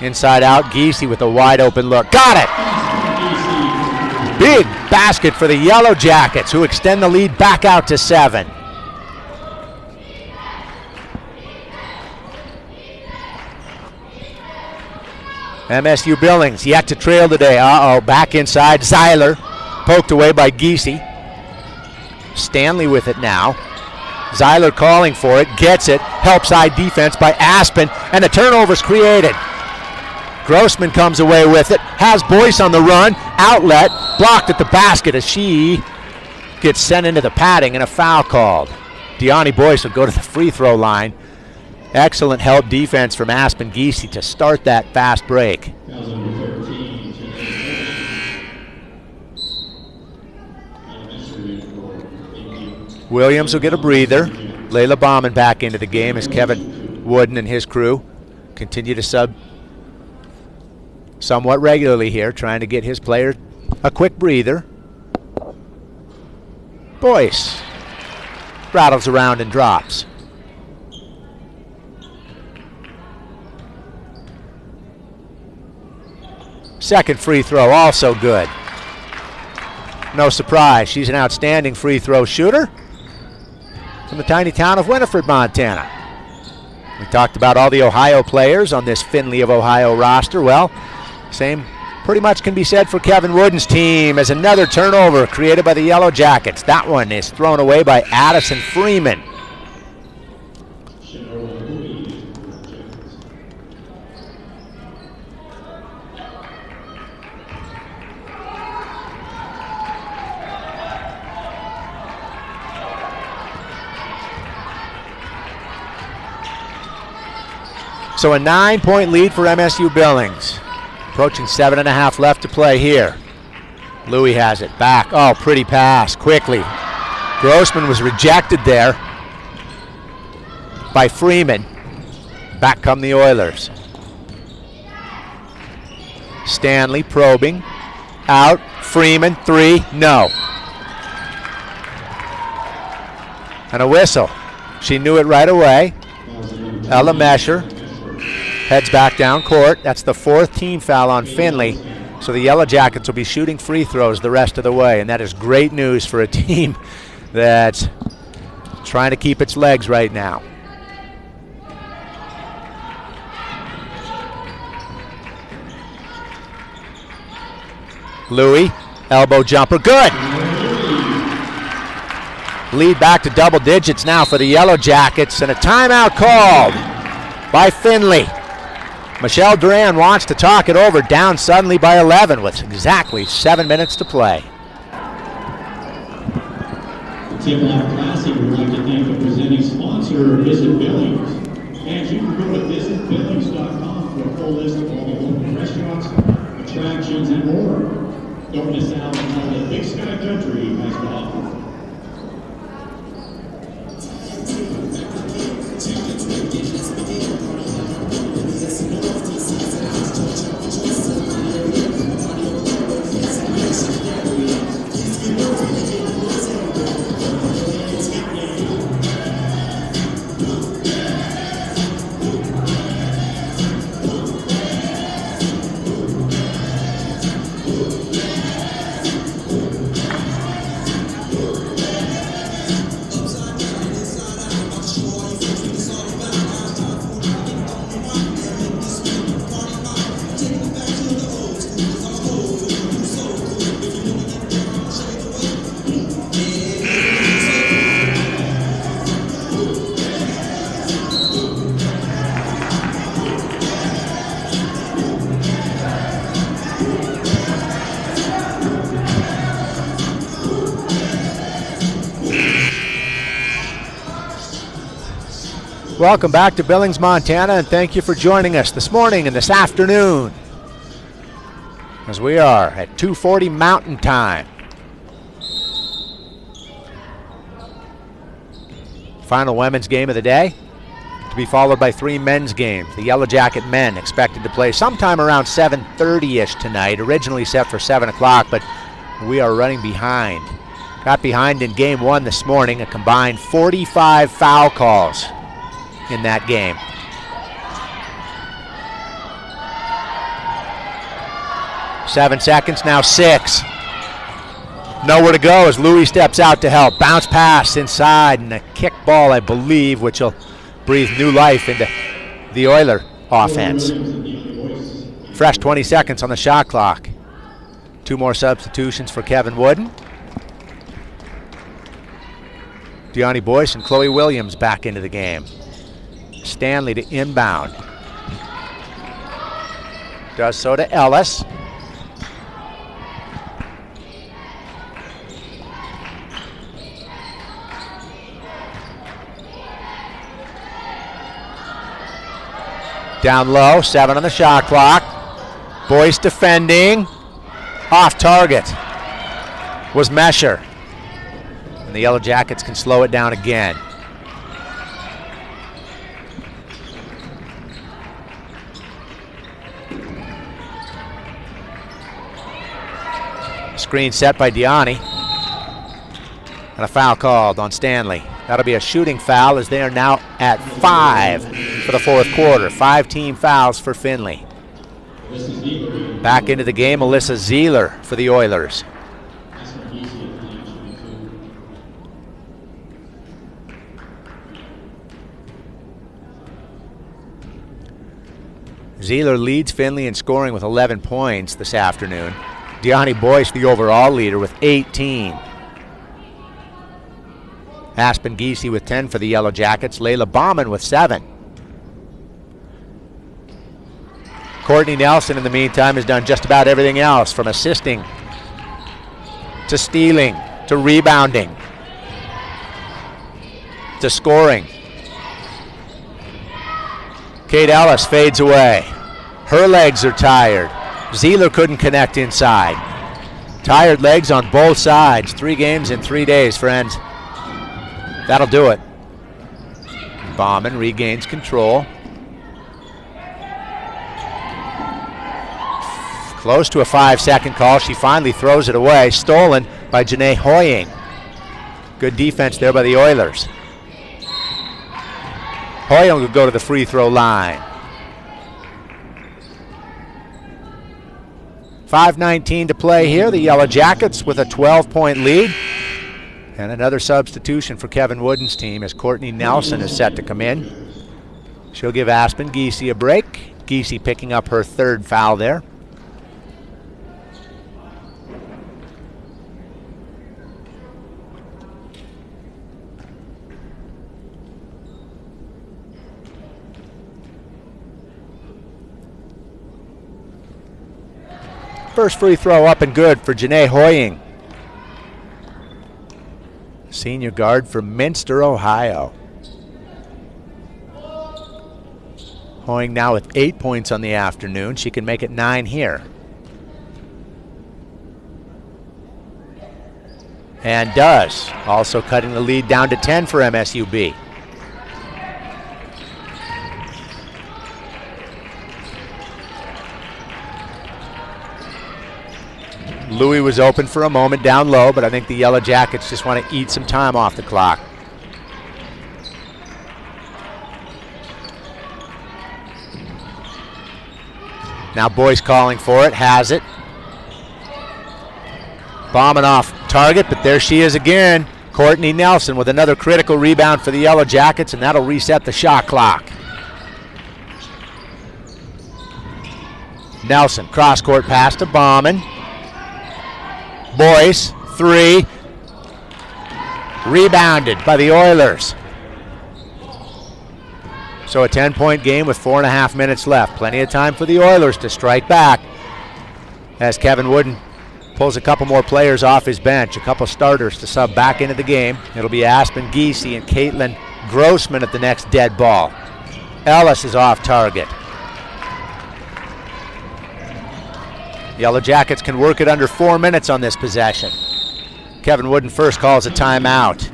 inside out, Giese with a wide open look. Got it! Big basket for the Yellow Jackets, who extend the lead back out to 7. MSU Billings yet to trail today. Back inside, Zeiler, poked away by Giese. Stanley with it now. Zeiler calling for it, gets it, help side defense by Aspen, and a turnover's created. Grossman comes away with it, has Boyce on the run, outlet, blocked at the basket as she gets sent into the padding and a foul called. Deani Boyce will go to the free throw line. Excellent help defense from Aspen Giese to start that fast break. Williams will get a breather. Layla Bauman back into the game as Kevin Wooden and his crew continue to sub somewhat regularly here, trying to get his player a quick breather. Boyce rattles around and drops. Second free throw, also good. No surprise, she's an outstanding free throw shooter from the tiny town of Winifred, Montana. We talked about all the Ohio players on this Findlay of Ohio roster. Well, same pretty much can be said for Kevin Wooden's team as another turnover created by the Yellow Jackets. That one is thrown away by Addison Freeman. So a 9-point lead for MSU Billings. Approaching 7.5 left to play here. Louis has it back. Oh, pretty pass, quickly. Grossman was rejected there by Freeman. Back come the Oilers. Stanley probing. Out, Freeman, 3, no. And a whistle. She knew it right away. Ella Mesher heads back down court. That's the 4th team foul on Findlay. So the Yellow Jackets will be shooting free throws the rest of the way, and that is great news for a team that's trying to keep its legs right now. Louis, elbow jumper, good. Lead back to double digits now for the Yellow Jackets, and a timeout called by Findlay. Michelle Duran wants to talk it over, down suddenly by 11 with exactly 7 minutes to play. Tip Off Classic would like to thank the presenting sponsor, Visit Billings. And you can go to visitbillings.com for a full list of all the local restaurants, attractions, and more. Don't miss out on all that Big Sky Country has to offer. Welcome back to Billings, Montana, and thank you for joining us this morning and this afternoon as we are at 2:40 Mountain Time. Final women's game of the day to be followed by 3 men's games. The Yellow Jacket men expected to play sometime around 7:30-ish tonight, originally set for 7 o'clock, but we are running behind. Got behind in game 1 this morning, a combined 45 foul calls in that game. Seven seconds, now 6. Nowhere to go as Louis steps out to help. Bounce pass inside and a kick ball, I believe, which will breathe new life into the Oiler offense. Fresh 20 seconds on the shot clock. 2 more substitutions for Kevin Wooden. Deani Boyce and Chloe Williams back into the game. Stanley to inbound. Does so to Ellis. Down low, 7 on the shot clock. Boyce defending. Off target was Mesher. And the Yellow Jackets can slow it down again. Screen set by Deani. And a foul called on Stanley. That'll be a shooting foul as they are now at 5 for the 4th quarter. 5 team fouls for Findlay. Back into the game, Alyssa Zeeler for the Oilers. Zeeler leads Findlay in scoring with 11 points this afternoon. Deani Boyce, the overall leader, with 18. Aspen Giese with 10 for the Yellow Jackets. Layla Bauman with 7. Courtney Nelson, in the meantime, has done just about everything else, from assisting to stealing to rebounding to scoring. Kate Ellis fades away. Her legs are tired. Zeeler couldn't connect inside. Tired legs on both sides. 3 games in 3 days, friends. That'll do it. Bauman regains control. Close to a 5-second call. She finally throws it away. Stolen by Janae Hoying. Good defense there by the Oilers. Hoying will go to the free throw line. 5:19 to play here. The Yellow Jackets with a 12-point lead. And another substitution for Kevin Wooden's team as Courtney Nelson is set to come in. She'll give Aspen Giese a break. Giese picking up her 3rd foul there. First free throw up and good for Janae Hoying. Senior guard from Minster, Ohio. Hoying now with 8 points on the afternoon. She can make it 9 here. And does. Also cutting the lead down to 10 for MSUB. Louis was open for a moment down low, but I think the Yellow Jackets just want to eat some time off the clock. Now Boyce calling for it, has it. Bombing off target, but there she is again. Courtney Nelson with another critical rebound for the Yellow Jackets, and that'll reset the shot clock. Nelson, cross-court pass to Bauman. Boyce, 3. Rebounded by the Oilers. So a 10-point game with 4.5 minutes left. Plenty of time for the Oilers to strike back as Kevin Wooden pulls a couple more players off his bench, a couple starters to sub back into the game. It'll be Aspen Giese and Caitlin Grossman at the next dead ball. Ellis is off target. Yellow Jackets can work it under 4 minutes on this possession. Kevin Wooden first calls a timeout.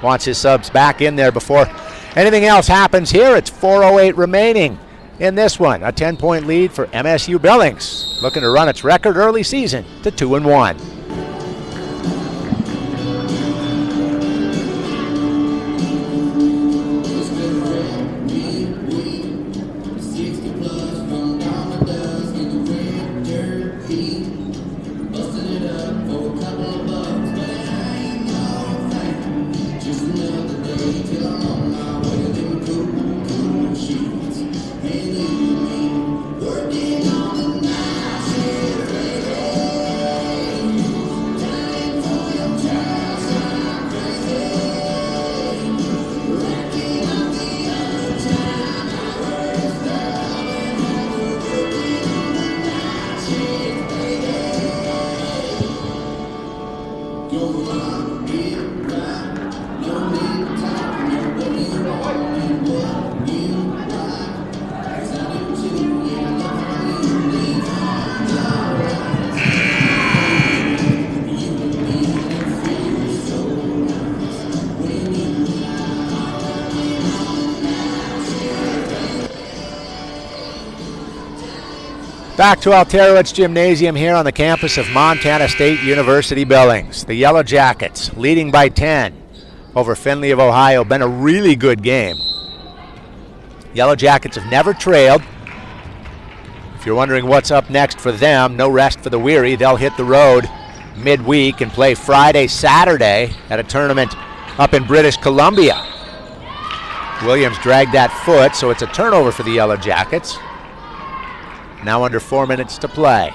Wants his subs back in there before anything else happens here. It's 4:08 remaining in this one. A 10-point lead for MSU Billings, looking to run its record early season to 2-1. Back to Alterowitz Gymnasium here on the campus of Montana State University Billings. The Yellow Jackets leading by 10 over Findlay of Ohio. Been a really good game. Yellow Jackets have never trailed. If you're wondering what's up next for them, no rest for the weary. They'll hit the road midweek and play Friday, Saturday at a tournament up in British Columbia. Williams dragged that foot, so it's a turnover for the Yellow Jackets. Now under 4 minutes to play.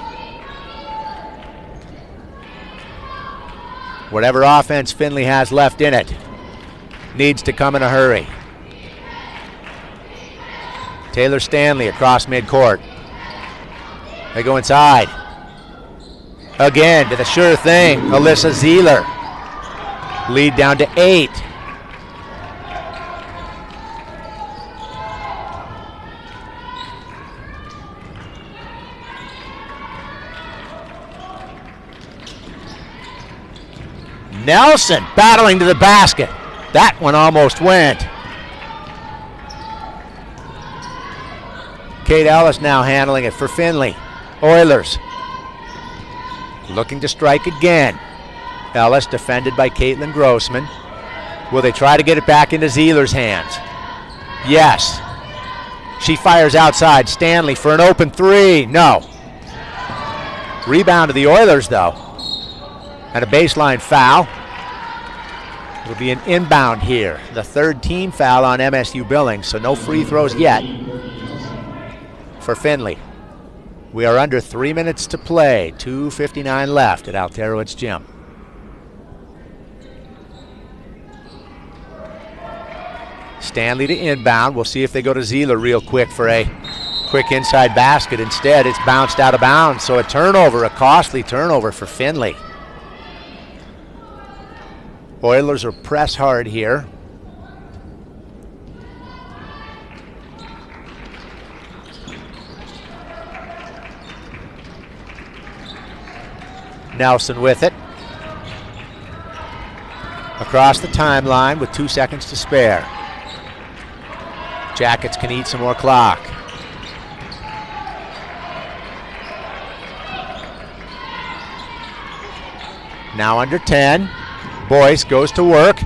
Whatever offense Findlay has left in it needs to come in a hurry. Taylor Stanley across midcourt. They go inside. Again to the sure thing, Alyssa Zeeler. Lead down to 8. Nelson battling to the basket. That one almost went. Kate Ellis now handling it for Findlay. Oilers looking to strike again. Ellis defended by Caitlin Grossman. Will they try to get it back into Zeeler's hands? Yes. She fires outside. Stanley for an open three. No. Rebound to the Oilers though. And a baseline foul. It'll be an inbound here. The third team foul on MSU Billings, so no free throws yet for Findlay. We are under 3 minutes to play. 2:59 left at Alterowitz Gym. Stanley to inbound. We'll see if they go to Zeeler real quick for a quick inside basket. Instead, it's bounced out of bounds, so a turnover, a costly turnover for Findlay. Oilers are press hard here. Nelson with it. Across the timeline with 2 seconds to spare. Jackets can eat some more clock. Now under 10. Boyce goes to work.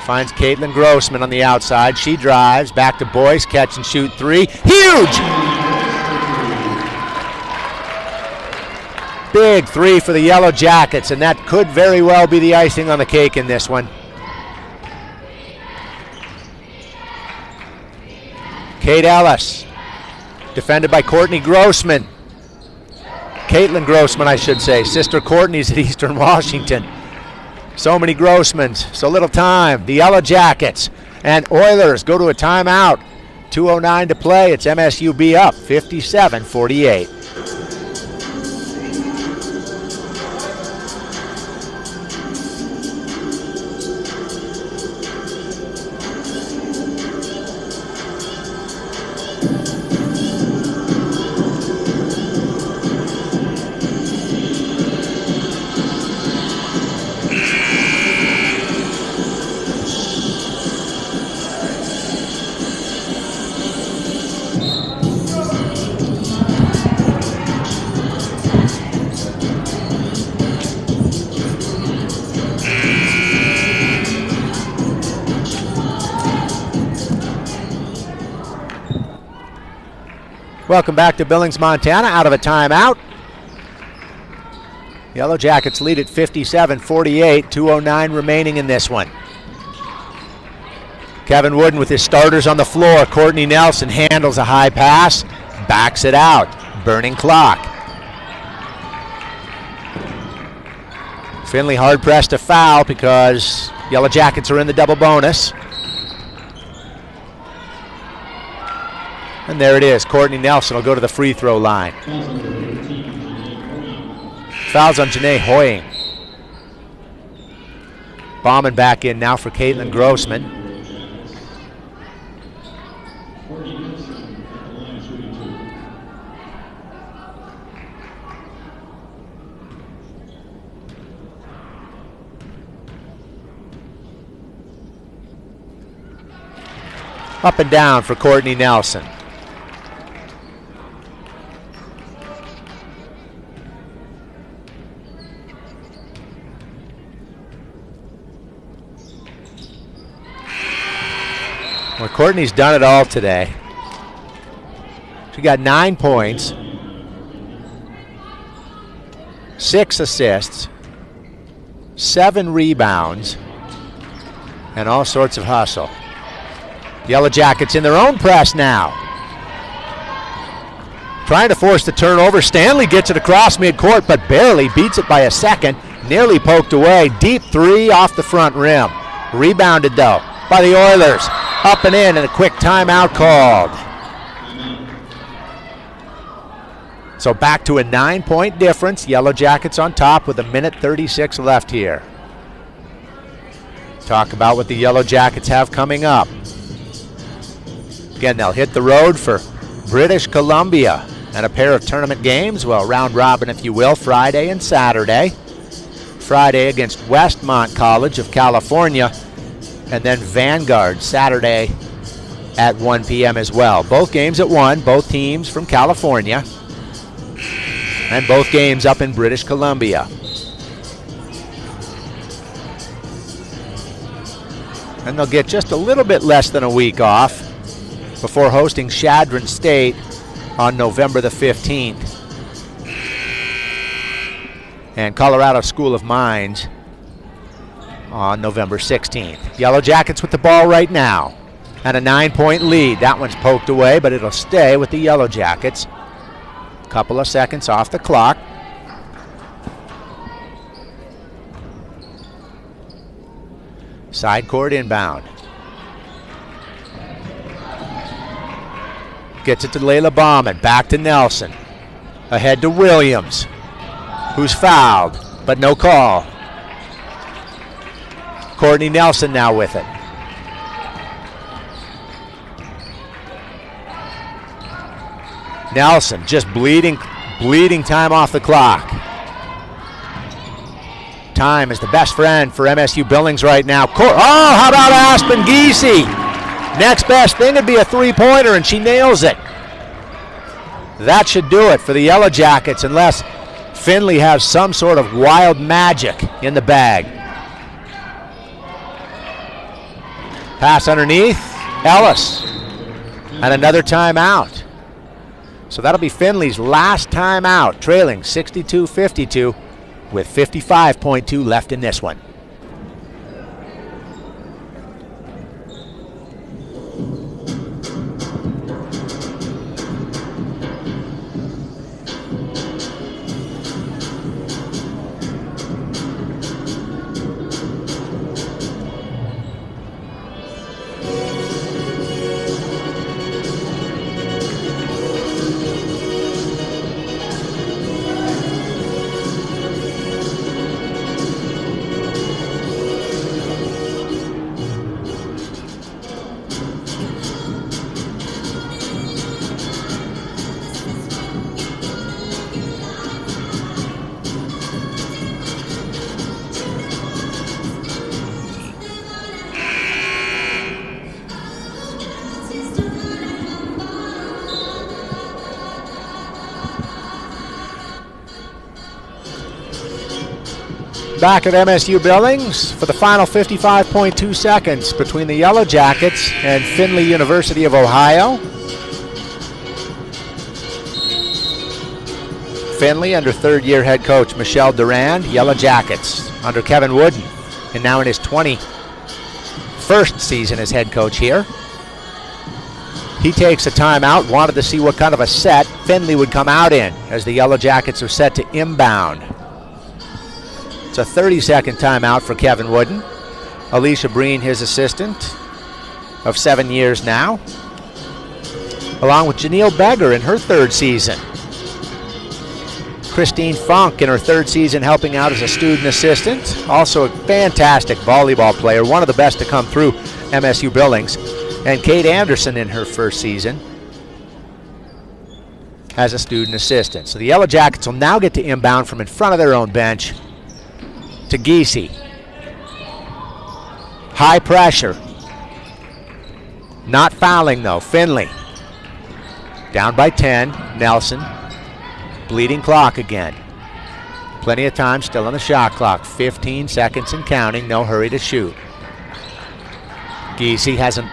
Finds Caitlin Grossman on the outside. She drives. Back to Boyce. Catch and shoot three. Huge! Big three for the Yellow Jackets, and that could very well be the icing on the cake in this one. Kate Ellis, defended by Courtney Grossman. Caitlin Grossman, I should say. Sister Courtney's at Eastern Washington. So many Grossmans, so little time. The Yellow Jackets and Oilers go to a timeout. 2:09 to play. It's MSUB up 57-48. Welcome back to Billings, Montana, out of a timeout. Yellow Jackets lead at 57-48, 2:09 remaining in this one. Kevin Wooden with his starters on the floor. Courtney Nelson handles a high pass, backs it out, burning clock. Findlay hard pressed to foul because Yellow Jackets are in the double bonus. And there it is. Courtney Nelson will go to the free throw line. Fouls on Janae Hoying. Bombing back in now for Caitlin Grossman. Up and down for Courtney Nelson. Well, Courtney's done it all today. She got 9 points, 6 assists, 7 rebounds, and all sorts of hustle. Yellow Jackets in their own press now. Trying to force the turnover. Stanley gets it across midcourt, but barely beats it by a second. Nearly poked away. Deep three off the front rim. Rebounded, though, by the Oilers. Up and in, and a quick timeout called. So back to a 9-point difference. Yellow Jackets on top with 1:36 left here. Talk about what the Yellow Jackets have coming up. Again, they'll hit the road for British Columbia and a pair of tournament games, well, round robin, if you will, Friday and Saturday. Friday against Westmont College of California, and then Vanguard Saturday at 1 p.m. as well. Both games at 1, both teams from California, and both games up in British Columbia. And they'll get just a little bit less than a week off before hosting Chadron State on November the 15th. And Colorado School of Mines on November 16th. Yellow Jackets with the ball right now. And a 9-point lead. That one's poked away, but it'll stay with the Yellow Jackets. Couple of seconds off the clock. Side court inbound. Gets it to Layla Bauman, back to Nelson. Ahead to Williams, who's fouled, but no call. Courtney Nelson now with it. Nelson just bleeding time off the clock. Time is the best friend for MSU Billings right now. How about Aspen Giese? Next best thing would be a three-pointer, and she nails it. That should do it for the Yellow Jackets, unless Findlay has some sort of wild magic in the bag. Pass underneath, Ellis, and another timeout. So that'll be Findlay's last timeout, trailing 62-52 with 55.2 left in this one. Back at MSU Billings for the final 55.2 seconds between the Yellow Jackets and Findlay University of Ohio. Findlay under third-year head coach Michelle Durand. Yellow Jackets under Kevin Wooden, and now in his 21st season as head coach here. He takes a timeout, wanted to see what kind of a set Findlay would come out in as the Yellow Jackets are set to inbound. It's a 30-second timeout for Kevin Wooden. Alicia Breen, his assistant of 7 years now, along with Janelle Beggar in her third season. Christine Funk in her third season helping out as a student assistant. Also a fantastic volleyball player, one of the best to come through MSU Billings. And Kate Anderson in her first season as a student assistant. So the Yellow Jackets will now get to inbound from in front of their own bench to Giese. High pressure. Not fouling though. Findlay down by 10. Nelson. Bleeding clock again. Plenty of time still on the shot clock. 15 seconds and counting. No hurry to shoot. Giese hasn't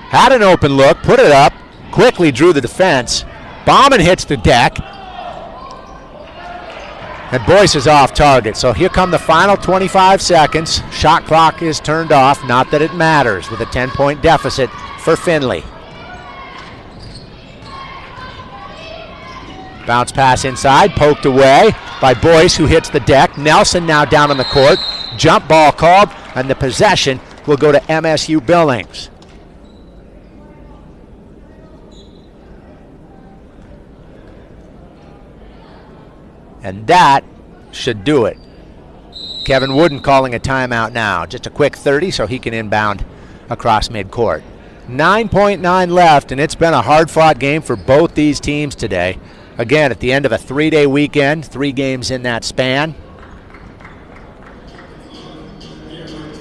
had an open look, put it up, quickly drew the defense. Bauman hits the deck. And Boyce is off target. So here come the final 25 seconds. Shot clock is turned off. Not that it matters with a 10-point deficit for Findlay. Bounce pass inside, poked away by Boyce, who hits the deck. Nelson now down on the court. Jump ball called, and the possession will go to MSU Billings. And that should do it. Kevin Wooden calling a timeout now. Just a quick 30 so he can inbound across midcourt. 9.9 left, and it's been a hard-fought game for both these teams today. Again, at the end of a 3-day weekend, 3 games in that span.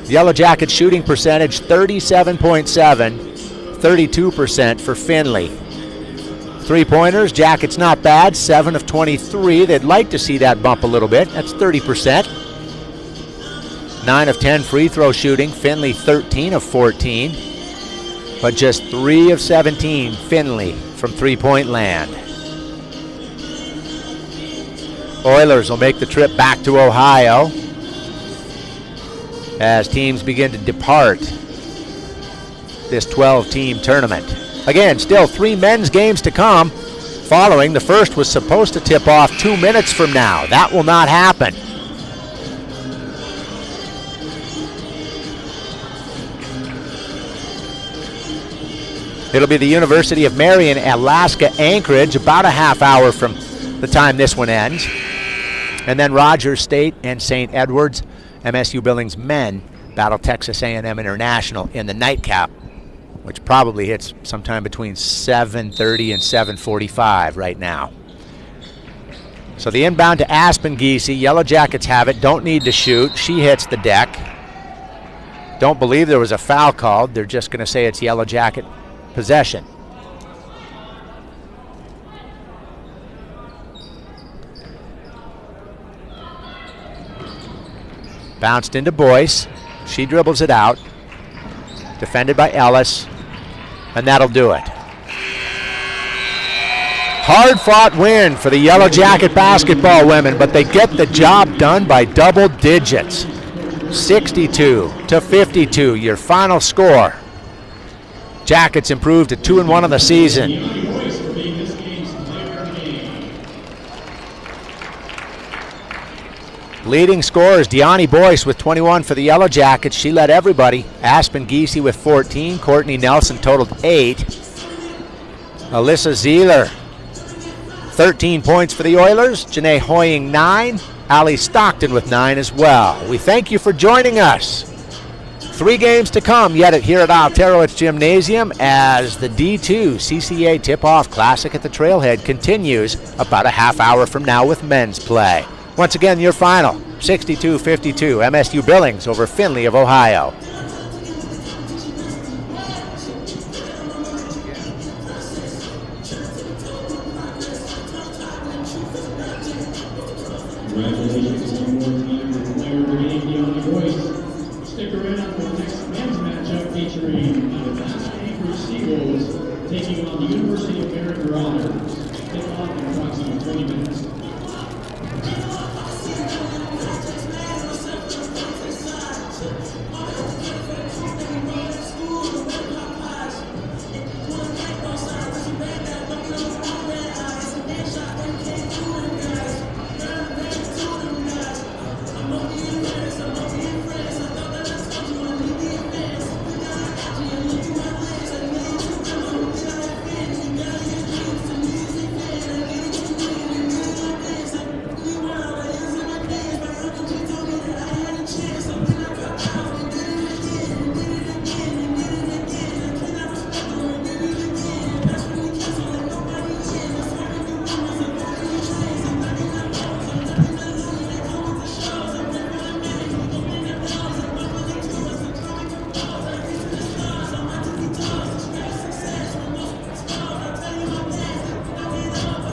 Yellow Jackets shooting percentage 37.7, 32% for Findlay. Three-pointers, Jackets not bad, 7 of 23. They'd like to see that bump a little bit. That's 30%. 9 of 10 free throw shooting, Findlay 13 of 14. But just 3 of 17, Findlay from three-point land. Oilers will make the trip back to Ohio as teams begin to depart this 12-team tournament. Again, still 3 men's games to come following. The first was supposed to tip off 2 minutes from now. That will not happen. It'll be the University of Marion, Alaska Anchorage, about a half hour from the time this one ends. And then Rogers State and St. Edwards, MSU Billings men, battle Texas A&M International in the nightcap, which probably hits sometime between 7:30 and 7:45 right now. So the inbound to Aspen Giese. Yellow Jackets have it, don't need to shoot. She hits the deck. Don't believe there was a foul called. They're just going to say it's Yellow Jacket possession. Bounced into Boyce. She dribbles it out. Defended by Ellis. And that'll do it. Hard-fought win for the Yellow Jacket basketball women, but they get the job done by double digits. 62-52, your final score. Jackets improved to 2-1 on the season. Leading scorers, Deani Boyce with 21 for the Yellow Jackets. She led everybody. Aspen Giese with 14. Courtney Nelson totaled 8. Alyssa Zeeler, 13 points for the Oilers. Janae Hoying, 9. Allie Stockton with 9 as well. We thank you for joining us. 3 games to come yet here at Alterowitz Gymnasium as the D2 CCA Tip-Off Classic at the Trailhead continues about a half hour from now with men's play. Once again, your final, 62-52, MSU Billings over Findlay of Ohio.